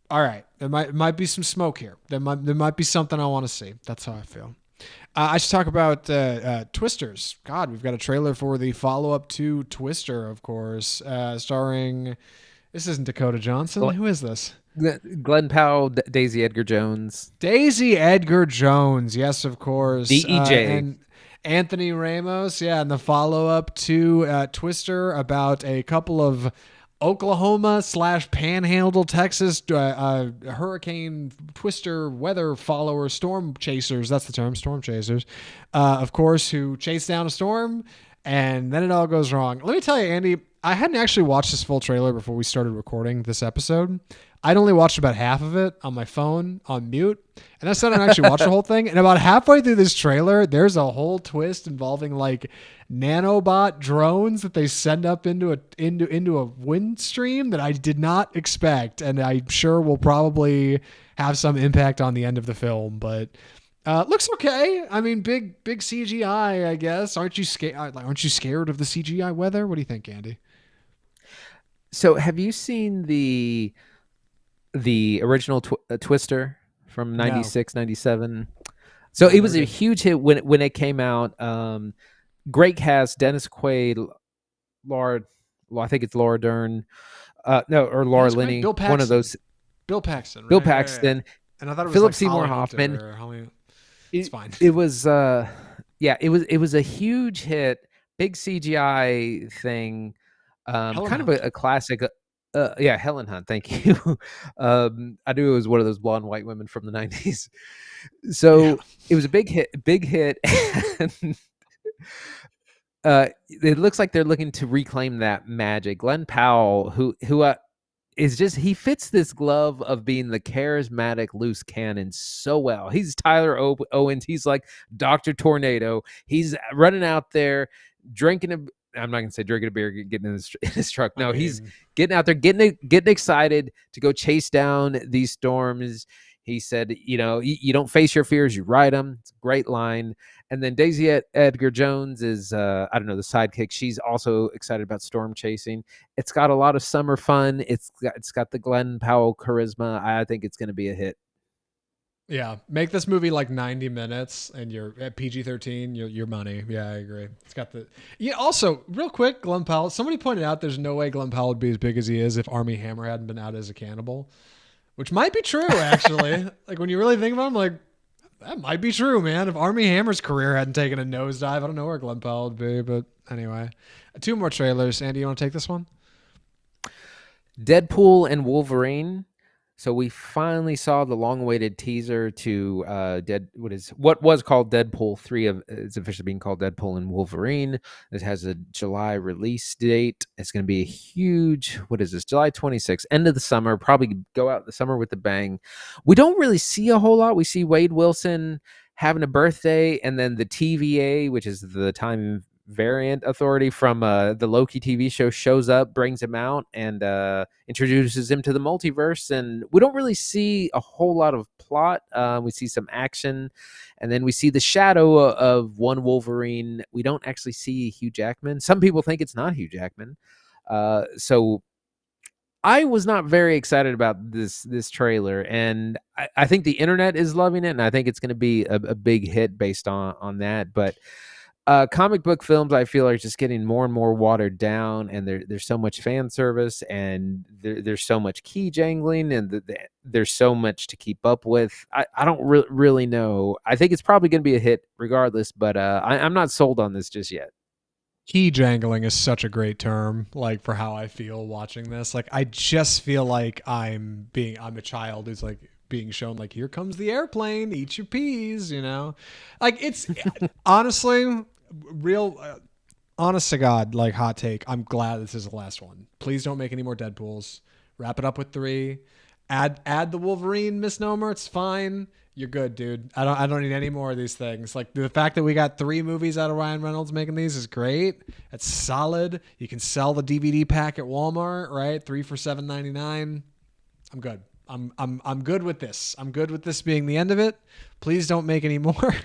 A: all right, there might be some smoke here. There might be something I want to see. That's how I feel. I should talk about Twisters. God, we've got a trailer for the follow-up to Twister, of course, starring... This isn't Dakota Johnson. Who is this?
B: Glenn Powell, Daisy Edgar Jones.
A: Daisy Edgar Jones, yes, of course.
B: DEJ.
A: And Anthony Ramos, yeah, and the follow-up to Twister about a couple of Oklahoma / Panhandle, Texas, hurricane twister weather followers, storm chasers. That's the term, storm chasers. Of course, who chase down a storm, and then it all goes wrong. Let me tell you, Andy, I hadn't actually watched this full trailer before we started recording this episode. I'd only watched about half of it on my phone on mute, and that's not actually watch the whole thing. And about halfway through this trailer, there's a whole twist involving like nanobot drones that they send up into a wind stream that I did not expect, and I'm sure will probably have some impact on the end of the film. But looks okay. I mean, big CGI, I guess. Aren't you scared? Aren't you scared of the CGI weather? What do you think, Andy?
B: So, have you seen the original Twister from
A: No,
B: 96, 97? So it was a huge hit when it came out. Great cast: Dennis Quaid, Laura, well, I think it's Laura Dern, no, or Laura Linney,
A: Bill Paxton.
B: one of those.
A: Bill Paxton. Right?
B: Bill Paxton,
A: and I thought it was
B: Philip
A: like
B: Seymour
A: Holly
B: Hoffman.
A: Hunter or Holly. It's fine.
B: It was, it was a huge hit, big CGI thing, kind of a classic. Helen Hunt. Thank you. I knew it was one of those blonde white women from the 90s. So it was a big hit. And, it looks like they're looking to reclaim that magic. Glenn Powell, who is just, he fits this glove of being the charismatic loose cannon so well. He's Tyler Owens. He's like Dr. Tornado. He's running out there drinking I'm not gonna say drinking a beer, getting in his truck. No, he's getting out there, getting excited to go chase down these storms. He said, you don't face your fears, you ride them. It's a great line. And then Daisy Edgar Jones is, the sidekick. She's also excited about storm chasing. It's got a lot of summer fun. It's got the Glenn Powell charisma. I think it's going to be a hit.
A: Yeah, make this movie like 90 minutes, and you're at PG-13. Your money. Yeah, I agree. It's got the. Yeah. Also, real quick, Glenn Powell. Somebody pointed out there's no way Glenn Powell would be as big as he is if Armie Hammer hadn't been out as a cannibal, which might be true actually. Like when you really think about it, I'm like, that might be true, man. If Armie Hammer's career hadn't taken a nosedive, I don't know where Glenn Powell would be. But anyway, 2 more trailers. Andy, you want to take this one?
B: Deadpool and Wolverine. So we finally saw the long-awaited teaser to what was called Deadpool 3. It's officially being called Deadpool and Wolverine. It has a July release date. It's going to be a huge, July 26th, end of the summer, probably go out the summer with a bang. We don't really see a whole lot. We see Wade Wilson having a birthday, and then the TVA, which is the Time Variant Authority from the Loki TV show, shows up, brings him out, and introduces him to the multiverse. And we don't really see a whole lot of plot. We see some action, and then we see the shadow of one Wolverine. We don't actually see Hugh Jackman. Some people think it's not Hugh Jackman. So I was not very excited about this trailer, and I think the internet is loving it, and I think it's going to be a big hit based on that. But comic book films, I feel, are just getting more and more watered down, and there's so much fan service, and there's so much key jangling, and there's so much to keep up with. I don't really know. I think it's probably going to be a hit regardless, but I'm not sold on this just yet.
A: Key jangling is such a great term, like for how I feel watching this. Like I just feel like I'm a child who's like being shown like, here comes the airplane, eat your peas, like it's honestly real honest to God, like hot take. I'm glad this is the last one. Please don't make any more Deadpools. Wrap it up with 3. Add the Wolverine misnomer. It's fine. You're good, dude. I don't need any more of these things. Like the fact that we got 3 movies out of Ryan Reynolds making these is great. It's solid. You can sell the DVD pack at Walmart, right? 3 for $7.99. I'm good. I'm good with this. I'm good with this being the end of it. Please don't make any more.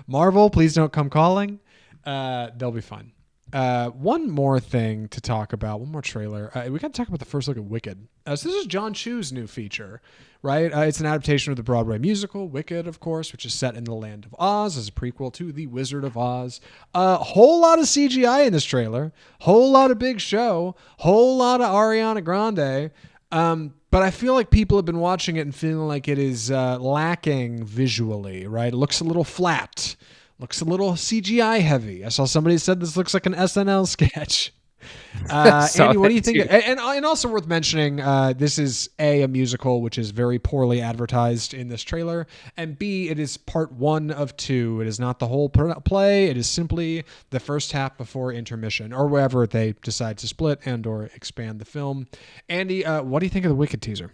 A: Marvel, please don't come calling. They'll be fun. One more thing to talk about. One more trailer. We got to talk about the first look at Wicked. So this is John Chu's new feature, right? It's an adaptation of the Broadway musical Wicked, of course, which is set in the land of Oz as a prequel to The Wizard of Oz. A whole lot of CGI in this trailer. Whole lot of big show. Whole lot of Ariana Grande. But I feel like people have been watching it and feeling like it is lacking visually, right? It looks a little flat. Looks a little CGI heavy. I saw somebody said this looks like an SNL sketch. Andy, what do you think? And also worth mentioning, this is a musical, which is very poorly advertised in this trailer, and B, it is part 1 of 2. It is not the whole play. It is simply the first half before intermission, or wherever they decide to split and or expand the film. Andy, what do you think of the Wicked teaser?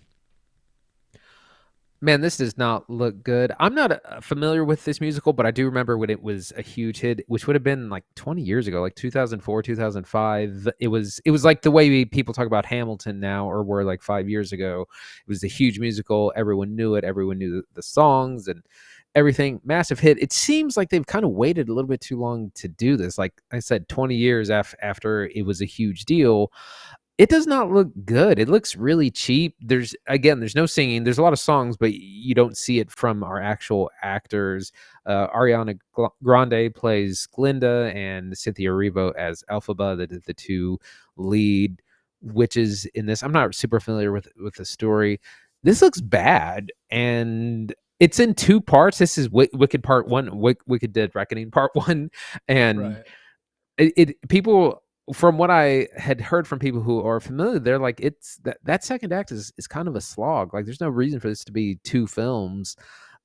B: Man, this does not look good. I'm not familiar with this musical, but I do remember when it was a huge hit, which would have been like 20 years ago, like 2004, 2005. It was like the way people talk about Hamilton now, or were like 5 years ago. It was a huge musical. Everyone knew it. Everyone knew the songs and everything. Massive hit. It seems like they've kind of waited a little bit too long to do this. Like I said, 20 years after it was a huge deal. It does not look good. It looks really cheap. There's no singing. There's a lot of songs, but you don't see it from our actual actors. Ariana Grande plays Glinda, and Cynthia Erivo as Elphaba, the two lead witches in this. I'm not super familiar with the story. This looks bad, and it's in two parts. This is Wicked Part 1, Wicked Dead Reckoning Part 1, and
A: Right.
B: people, from what I had heard from people who are familiar, they're like, it's that second act is kind of a slog. Like, there's no reason for this to be two films.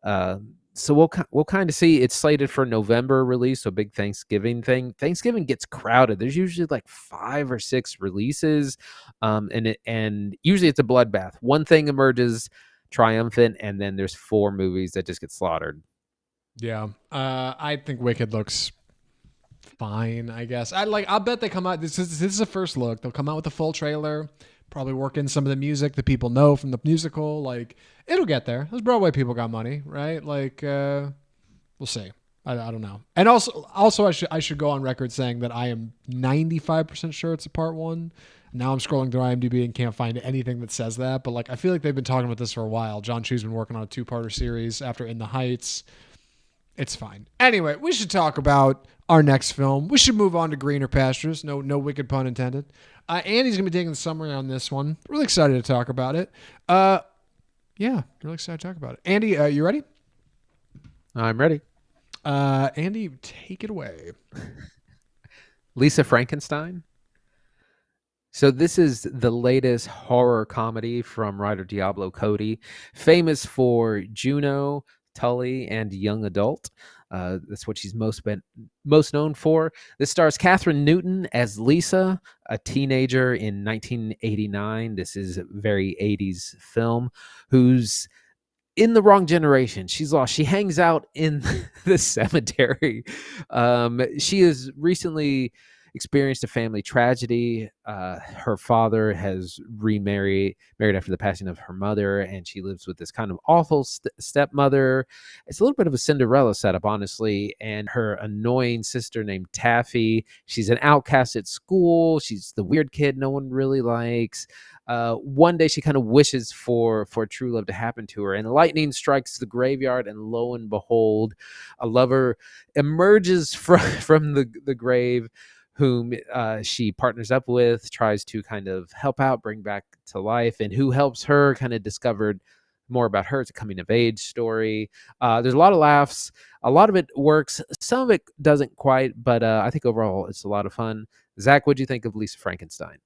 B: So we'll kind of see. It's slated for November release, so big Thanksgiving thing. Thanksgiving gets crowded. There's usually like 5 or 6 releases, and usually it's a bloodbath. One thing emerges triumphant, and then there's 4 movies that just get slaughtered.
A: Yeah. I think Wicked looks fine, I guess. I'll bet they come out. This is a first look. They'll come out with a full trailer, probably work in some of the music that people know from the musical. Like, it'll get there. Those Broadway people got money, right? Like, we'll see. I don't know. And also I should go on record saying that I am 95% sure it's a part 1. Now I'm scrolling through IMDb and can't find anything that says that, but like, I feel like they've been talking about this for a while. John Chu's been working on a 2-parter series after In the Heights. It's fine. Anyway, we should talk about our next film. We should move on to greener pastures. No wicked pun intended. Andy's going to be taking the summary on this one. Really excited to talk about it. Yeah, really excited to talk about it. Andy, you ready?
B: I'm ready.
A: Andy, take it away.
B: Lisa Frankenstein. So this is the latest horror comedy from writer Diablo Cody, famous for Juno, Tully, and Young Adult. That's what she's most known for. This stars Catherine Newton as Lisa, a teenager in 1989. This is a very 80s film, who's in the wrong generation. She's lost. She hangs out in the cemetery. She has recently experienced a family tragedy. Her father has married after the passing of her mother, and she lives with this kind of awful stepmother. It's a little bit of a Cinderella setup, honestly, and her annoying sister named Taffy. She's an outcast at school. She's the weird kid no one really likes. One day she kind of wishes for true love to happen to her, and lightning strikes the graveyard, and lo and behold, a lover emerges from the grave, whom she partners up with, tries to kind of help out, bring back to life, and who helps her kind of discovered more about her. It's a coming of age story. There's a lot of laughs. A lot of it works. Some of it doesn't quite, but I think overall it's a lot of fun. Zach, what'd you think of Lisa Frankenstein?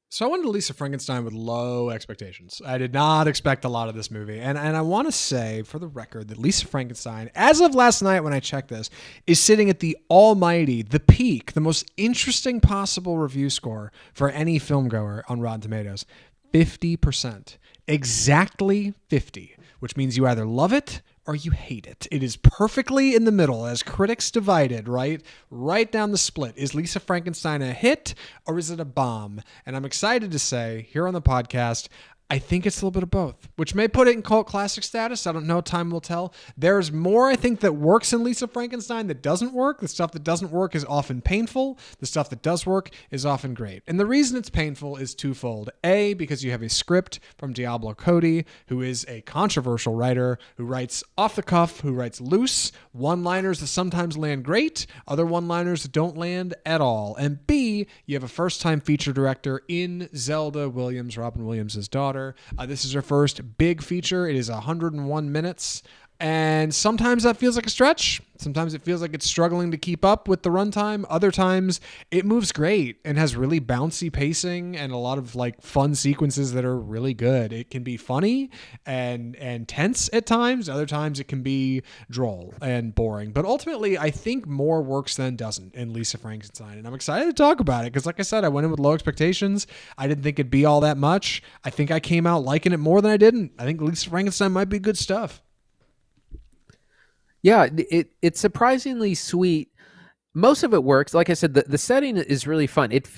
A: So I went to Lisa Frankenstein with low expectations. I did not expect a lot of this movie. And I want to say, for the record, that Lisa Frankenstein, as of last night when I checked this, is sitting at the almighty, the peak, the most interesting possible review score for any film goer on Rotten Tomatoes. 50%. Exactly 50, which means you either love it or you hate it. It is perfectly in the middle, as critics divided, right down the split. Is Lisa Frankenstein a hit or is it a bomb? And I'm excited to say here on the podcast, I think it's a little bit of both, which may put it in cult classic status. I don't know. Time will tell. There's more, I think, that works in Lisa Frankenstein that doesn't work. The stuff that doesn't work is often painful. The stuff that does work is often great. And the reason it's painful is twofold. A, because you have a script from Diablo Cody, who is a controversial writer, who writes off the cuff, who writes loose, one-liners that sometimes land great, other one-liners that don't land at all. And B, you have a first-time feature director in Zelda Williams, Robin Williams' daughter. This is her first big feature. It is 101 minutes. And sometimes that feels like a stretch. Sometimes it feels like it's struggling to keep up with the runtime. Other times it moves great and has really bouncy pacing and a lot of like fun sequences that are really good. It can be funny and tense at times. Other times it can be droll and boring. But ultimately, I think more works than doesn't in Lisa Frankenstein. And I'm excited to talk about it because, like I said, I went in with low expectations. I didn't think it'd be all that much. I think I came out liking it more than I didn't. I think Lisa Frankenstein might be good stuff.
B: Yeah, it's surprisingly sweet. Most of it works. Like I said, the setting is really fun. It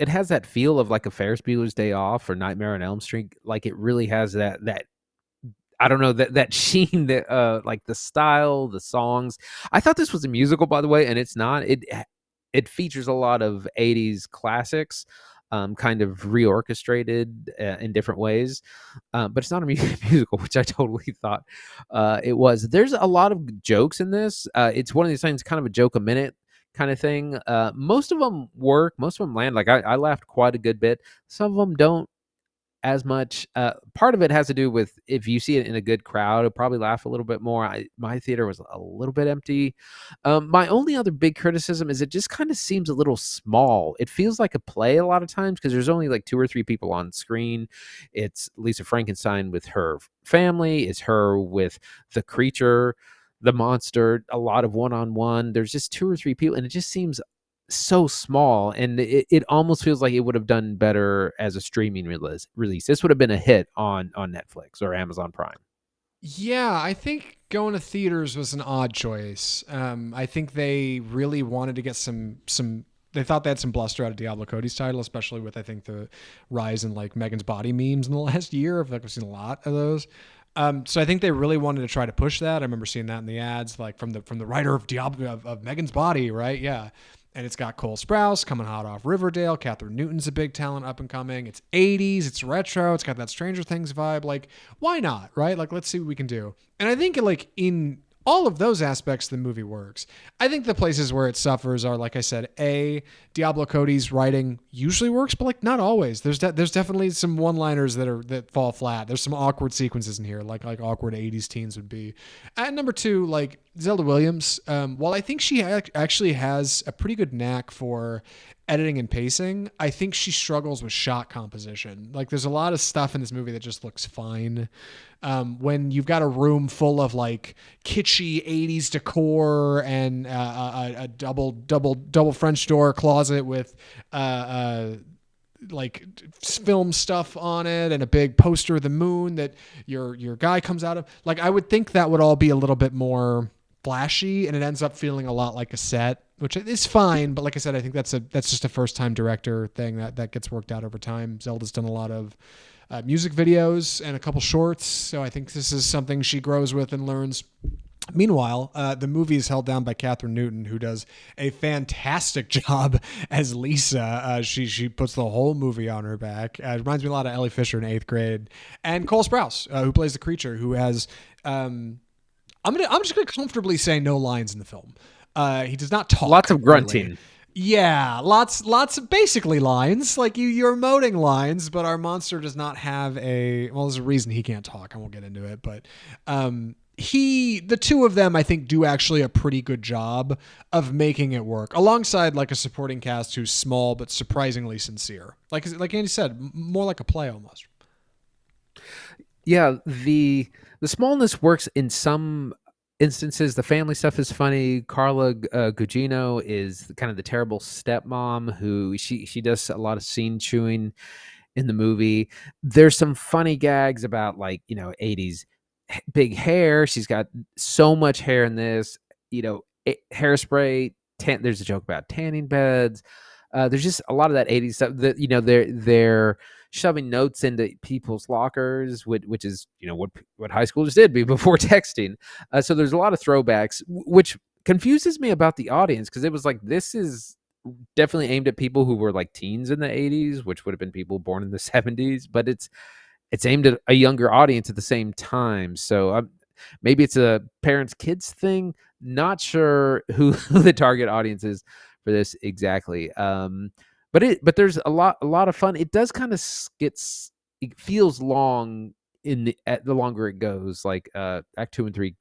B: has that feel of like a Ferris Bueller's Day Off or Nightmare on Elm Street. Like it really has that I don't know, that sheen, that like the style, the songs. I thought this was a musical, by the way, and it's not. It features a lot of 80s classics, kind of reorchestrated in different ways. But it's not a musical, which I totally thought it was. There's a lot of jokes in this. It's one of these things, kind of a joke a minute kind of thing. Most of them work. Most of them land. Like I laughed quite a good bit. Some of them don't as much. Part of it has to do with if you see it in a good crowd, it'll probably laugh a little bit more. My theater was a little bit empty. My only other big criticism is it just kind of seems a little small. It feels like a play a lot of times because there's only like 2 or 3 people on screen. It's Lisa Frankenstein with her family. It's her with the creature, the monster, a lot of one-on-one. There's just 2 or 3 people, and it just seems so small, and it almost feels like it would have done better as a streaming release. This would have been a hit on Netflix or Amazon Prime.
A: Yeah, I think going to theaters was an odd choice. I think they really wanted to get some. They thought they had some bluster out of Diablo Cody's title, especially with I think the rise in like Megan's body memes in the last year. I feel like we've seen a lot of those. So I think they really wanted to try to push that. I remember seeing that in the ads, like from the writer of Diablo of Megan's Body, right? Yeah. And it's got Cole Sprouse coming hot off Riverdale. Catherine Newton's a big talent up and coming. It's 80s. It's retro. It's got that Stranger Things vibe. Like, why not, right? Like, let's see what we can do. And I think, like, in all of those aspects, the movie works. I think the places where it suffers are, like I said, Diablo Cody's writing usually works, but like not always. There's definitely some one-liners that fall flat. There's some awkward sequences in here, like awkward 80s teens would be. And number 2, like Zelda Williams, while I think she actually has a pretty good knack for editing and pacing, I think she struggles with shot composition. Like there's a lot of stuff in this movie that just looks fine. When you've got a room full of like kitschy 80s decor and a double French door closet with like film stuff on it and a big poster of the moon that your guy comes out of, like I would think that would all be a little bit more flashy, and it ends up feeling a lot like a set, which is fine. But like I said, I think that's just a first time director thing that gets worked out over time. Zelda's done a lot of music videos and a couple shorts, so I think this is something she grows with and learns. Meanwhile, the movie is held down by Catherine Newton, who does a fantastic job as Lisa. She puts the whole movie on her back. It reminds me a lot of Ellie Fisher in 8th grade, and Cole Sprouse, who plays the creature, who has. I'm just gonna comfortably say no lines in the film. He does not talk.
B: Lots of grunting.
A: Really. Yeah, lots of basically lines. Like you're emoting lines, but our monster does not have a. Well, there's a reason he can't talk. I won't get into it, but the 2 of them, I think, do actually a pretty good job of making it work, alongside like a supporting cast who's small but surprisingly sincere. Like Andy said, more like a play almost.
B: Yeah, the smallness works in some instances. The family stuff is funny. Carla Gugino is kind of the terrible stepmom who she does a lot of scene chewing in the movie. There's some funny gags about 80s big hair. She's got so much hair in this. Hairspray. There's a joke about tanning beds. There's just a lot of that 80s stuff that they're shoving notes into people's lockers, which is what high schoolers did before texting. So there's a lot of throwbacks, which confuses me about the audience, because it was like, this is definitely aimed at people who were like teens in the 80s, which would have been people born in the 70s, but it's aimed at a younger audience at the same time. So maybe it's a parents kids thing. Not sure who the target audience is for this exactly. But there's a lot of fun. It does kind of it feels long the longer it goes. Like Act 2 and 3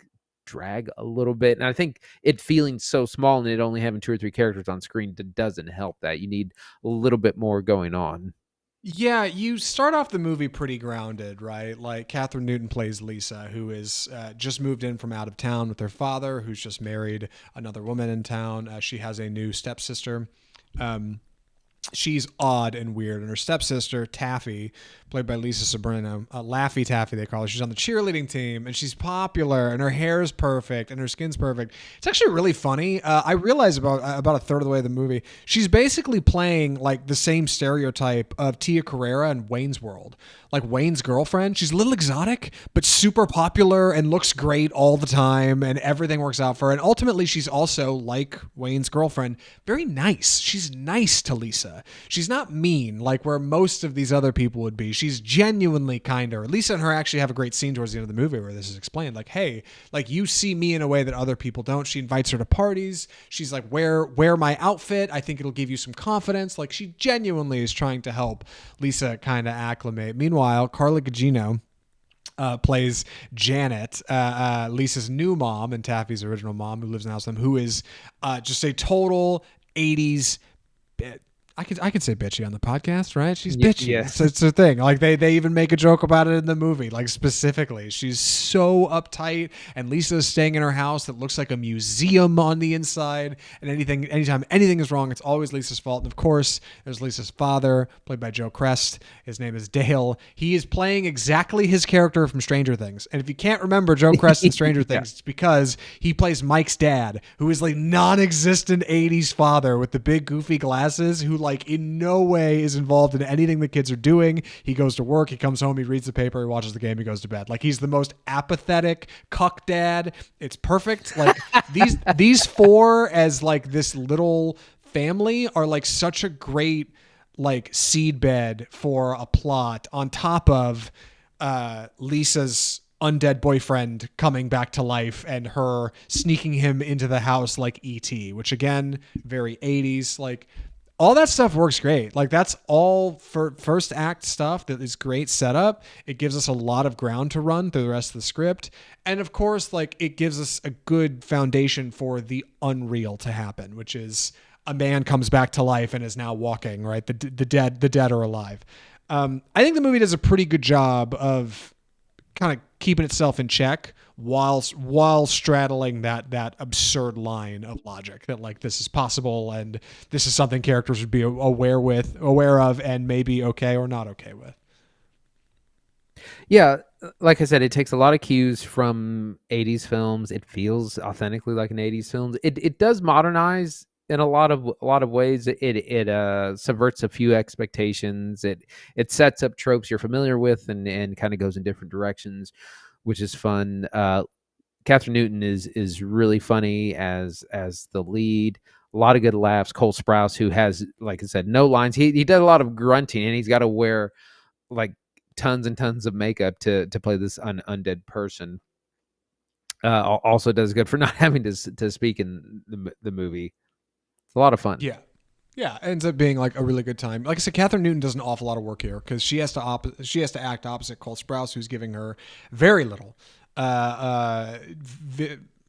B: drag a little bit. And I think it feeling so small and it only having 2 or 3 characters on screen doesn't help that. You need a little bit more going on.
A: Yeah, you start off the movie pretty grounded, right? Like Catherine Newton plays Lisa, who is just moved in from out of town with her father, who's just married another woman in town. She has a new stepsister. She's odd and weird, and her stepsister Taffy, played by Lisa Sobrino, Laffy Taffy they call her. She's on the cheerleading team, and she's popular, and her hair is perfect, and her skin's perfect. It's actually really funny. I realized about a third of the way of the movie, she's basically playing like the same stereotype of Tia Carrere in Wayne's World, like Wayne's girlfriend. She's a little exotic, but super popular and looks great all the time, and everything works out for her. And ultimately, she's also, like Wayne's girlfriend, very nice. She's nice to Lisa. She's not mean like where most of these other people would be. She's genuinely kinder. Lisa and her actually have a great scene towards the end of the movie where this is explained. Like, hey, like you see me in a way that other people don't. She invites her to parties. She's like, wear my outfit. I think it'll give you some confidence. Like she genuinely is trying to help Lisa kind of acclimate. Meanwhile, Carla Gugino plays Janet, Lisa's new mom and Taffy's original mom, who lives in the house with them, who is just a total 80s I could say bitchy on the podcast, right? She's bitchy.
B: Yes.
A: It's a thing. Like they even make a joke about it in the movie, like specifically. She's so uptight, and Lisa's staying in her house that looks like a museum on the inside. And anytime anything is wrong, it's always Lisa's fault. And of course, there's Lisa's father, played by Joe Crest. His name is Dale. He is playing exactly his character from Stranger Things. And if you can't remember Joe Crest in Stranger Things, it's because he plays Mike's dad, who is like non-existent 80s father with the big goofy glasses, who like in no way is involved in anything the kids are doing. He goes to work, he comes home, he reads the paper, he watches the game, he goes to bed. Like he's the most apathetic cuck dad. It's perfect. Like these four as like this little family are like such a great like seedbed for a plot on top of Lisa's undead boyfriend coming back to life and her sneaking him into the house like E.T., which again, very 80s. Like all that stuff works great. Like that's all for first act stuff that is great setup. It gives us a lot of ground to run through the rest of the script. And of course, like it gives us a good foundation for the unreal to happen, which is a man comes back to life and is now walking, right? The dead are alive. I think the movie does a pretty good job of kind of keeping itself in check while straddling that absurd line of logic that like this is possible and this is something characters would be aware of and maybe okay or not okay with.
B: Yeah, like I said, it takes a lot of cues from 80s films. It feels authentically like an 80s film. It does modernize in a lot of ways. It subverts a few expectations. It sets up tropes you're familiar with and kind of goes in different directions, which is fun. Catherine Newton is really funny as the lead. A lot of good laughs. Cole Sprouse, who has, like I said, no lines. He does a lot of grunting, and he's got to wear like tons and tons of makeup to play this undead person. Also does good for not having to speak in the movie. It's a lot of fun.
A: Yeah. Yeah, it ends up being like a really good time. Like I said, Catherine Newton does an awful lot of work here because she has to act opposite Cole Sprouse, who's giving her very little.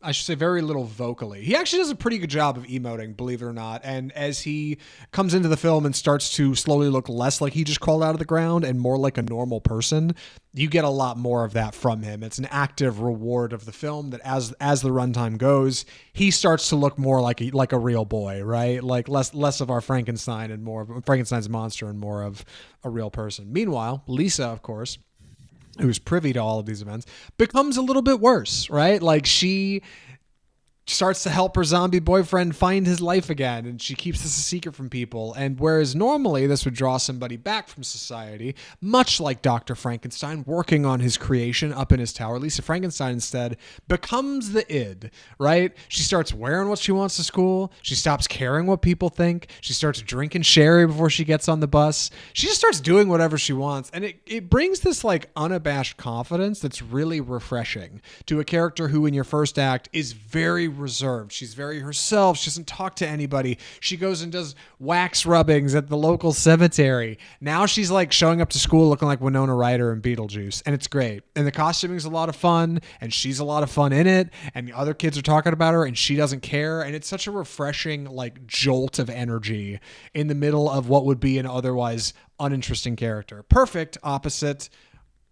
A: I should say very little vocally. He actually does a pretty good job of emoting, believe it or not. And as he comes into the film and starts to slowly look less like he just crawled out of the ground and more like a normal person, you get a lot more of that from him. It's an active reward of the film that as the runtime goes, he starts to look more like a real boy, right? Like less of our Frankenstein and more of Frankenstein's monster and more of a real person. Meanwhile, Lisa, of course, who's privy to all of these events, becomes a little bit worse, right? Like she starts to help her zombie boyfriend find his life again, and she keeps this a secret from people. And whereas normally this would draw somebody back from society, much like Dr. Frankenstein working on his creation up in his tower, Lisa Frankenstein instead becomes the id, right? She starts wearing what she wants to school. She stops caring what people think. She starts drinking sherry before she gets on the bus. She just starts doing whatever she wants. And it brings this like unabashed confidence that's really refreshing to a character who in your first act is very reserved. She's very herself. She doesn't talk to anybody. She goes and does wax rubbings at the local cemetery. Now she's like showing up to school looking like Winona Ryder and Beetlejuice, and it's great. And the costuming's a lot of fun, and she's a lot of fun in it, and the other kids are talking about her, and she doesn't care, and it's such a refreshing like jolt of energy in the middle of what would be an otherwise uninteresting character. Perfect opposite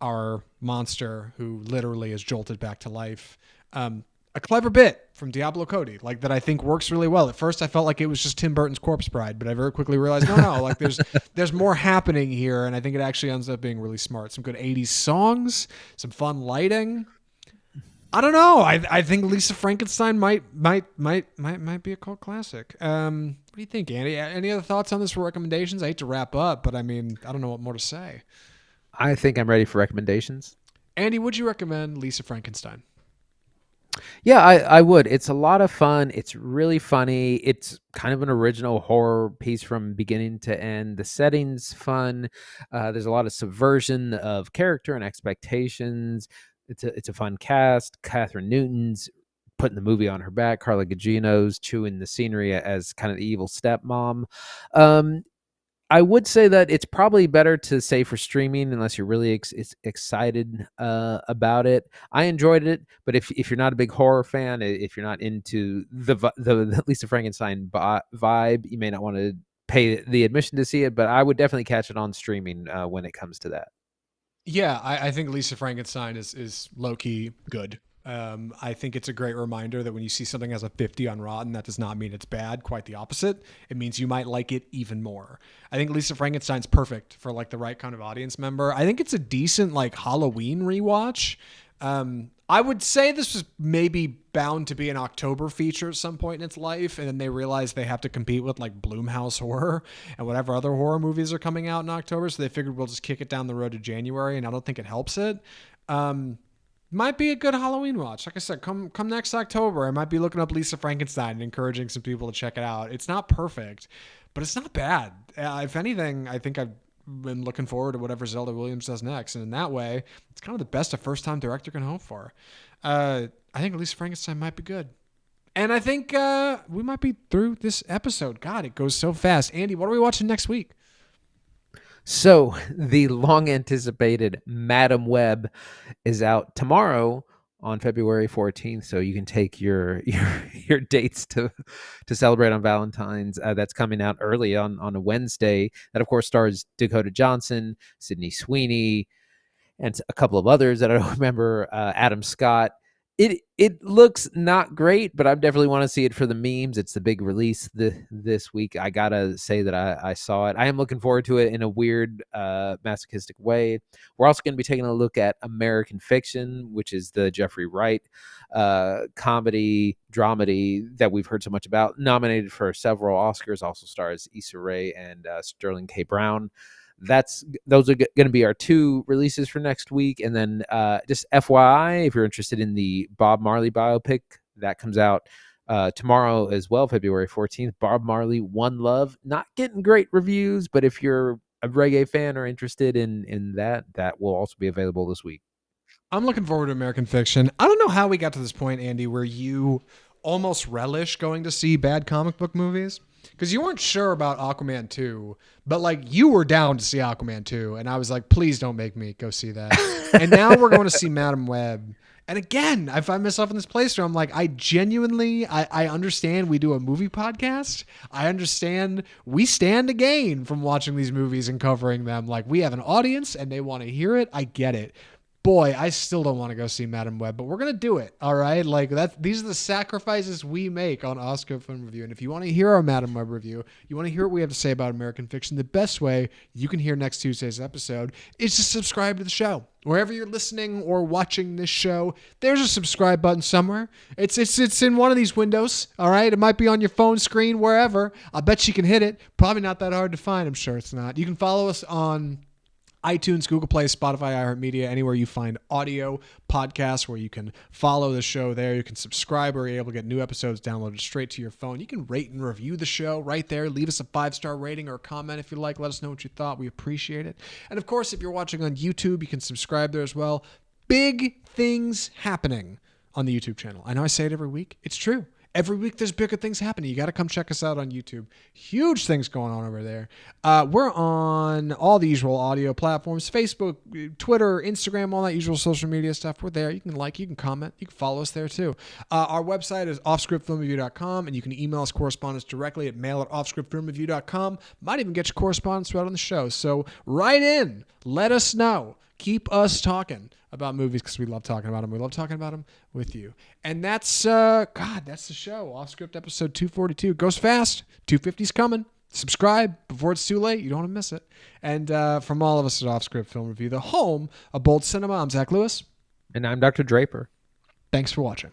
A: our monster who literally is jolted back to life. A clever bit from Diablo Cody, like that I think works really well. At first I felt like it was just Tim Burton's Corpse Bride, but I very quickly realized, no, like there's more happening here, and I think it actually ends up being really smart. Some good 80s songs, some fun lighting. I don't know. I think Lisa Frankenstein might be a cult classic. What do you think, Andy? Any other thoughts on this for recommendations? I hate to wrap up, but I mean, I don't know what more to say.
B: I think I'm ready for recommendations.
A: Andy, would you recommend Lisa Frankenstein?
B: Yeah, I would. It's a lot of fun. It's really funny. It's kind of an original horror piece from beginning to end. The setting's fun. There's a lot of subversion of character and expectations. It's a fun cast. Catherine Newton's putting the movie on her back. Carla Gugino's chewing the scenery as kind of the evil stepmom. I would say that it's probably better to say for streaming unless you're really excited about it. I enjoyed it, but if you're not a big horror fan, if you're not into the Lisa Frankenstein vibe, you may not want to pay the admission to see it, but I would definitely catch it on streaming when it comes to that.
A: Yeah, I think Lisa Frankenstein is low-key good. I think it's a great reminder that when you see something as a 50 on Rotten, that does not mean it's bad. Quite the opposite. It means you might like it even more. I think Lisa Frankenstein's perfect for like the right kind of audience member. I think it's a decent like Halloween rewatch. I would say this was maybe bound to be an October feature at some point in its life, and then they realized they have to compete with like Blumhouse horror and whatever other horror movies are coming out in October, so they figured we'll just kick it down the road to January, and I don't think it helps it. Might be a good Halloween watch. Like I said, come next October, I might be looking up Lisa Frankenstein and encouraging some people to check it out. It's not perfect, but it's not bad. If anything, I think I've been looking forward to whatever Zelda Williams does next. And in that way, it's kind of the best a first-time director can hope for. I think Lisa Frankenstein might be good. And I think we might be through this episode. God, it goes so fast. Andy, what are we watching next week?
B: So the long-anticipated Madam Web is out tomorrow on February 14th, so you can take your dates to celebrate on Valentine's. That's coming out early on a Wednesday. That, of course, stars Dakota Johnson, Sydney Sweeney, and a couple of others that I don't remember, Adam Scott. It looks not great, but I definitely want to see it for the memes. It's the big release this week. I gotta say that I saw it. I am looking forward to it in a weird masochistic way. We're also going to be taking a look at American Fiction, which is the Jeffrey Wright comedy dramedy that we've heard so much about. Nominated for several Oscars, also stars Issa Rae and Sterling K. Brown. Those are going to be our two releases for next week. And then just FYI, if you're interested in the Bob Marley biopic, that comes out tomorrow as well, February 14th. Bob Marley, One Love. Not getting great reviews, but if you're a reggae fan or interested in that will also be available this week.
A: I'm looking forward to American Fiction. I don't know how we got to this point, Andy, where you almost relish going to see bad comic book movies. Because you weren't sure about Aquaman 2, but like you were down to see Aquaman 2, and I was like, please don't make me go see that. And now we're going to see Madam Web. And again, I find myself in this place where I'm like, I genuinely, I understand we do a movie podcast. I understand we stand to gain from watching these movies and covering them. Like we have an audience and they want to hear it. I get it. Boy, I still don't want to go see Madam Web, but we're going to do it. All right. Like these are the sacrifices we make on Oscar Film Review. And if you want to hear our Madam Web review, you want to hear what we have to say about American Fiction, the best way you can hear next Tuesday's episode is to subscribe to the show. Wherever you're listening or watching this show, there's a subscribe button somewhere. It's in one of these windows. All right. It might be on your phone screen, wherever. I bet you can hit it. Probably not that hard to find. I'm sure it's not. You can follow us on iTunes, Google Play, Spotify, iHeartMedia, anywhere you find audio podcasts where you can follow the show there. You can subscribe or you're able to get new episodes downloaded straight to your phone. You can rate and review the show right there. Leave us a 5-star rating or a comment if you like. Let us know what you thought. We appreciate it. And of course, if you're watching on YouTube, you can subscribe there as well. Big things happening on the YouTube channel. I know I say it every week. It's true. Every week there's bigger things happening. You got to come check us out on YouTube. Huge things going on over there. We're on all the usual audio platforms, Facebook, Twitter, Instagram, all that usual social media stuff. We're there. You can like, you can comment, you can follow us there too. Our website is offscriptfilmreview.com, and you can email us correspondence directly at mail@offscriptfilmreview.com. Might even get your correspondence right on the show. So write in. Let us know. Keep us talking about movies because we love talking about them. We love talking about them with you. And that's, that's the show. Off Script episode 242. Goes fast. 250's coming. Subscribe before it's too late. You don't want to miss it. And from all of us at Off Script Film Review, the home of bold cinema, I'm Zach Lewis.
B: And I'm Dr. Draper.
A: Thanks for watching.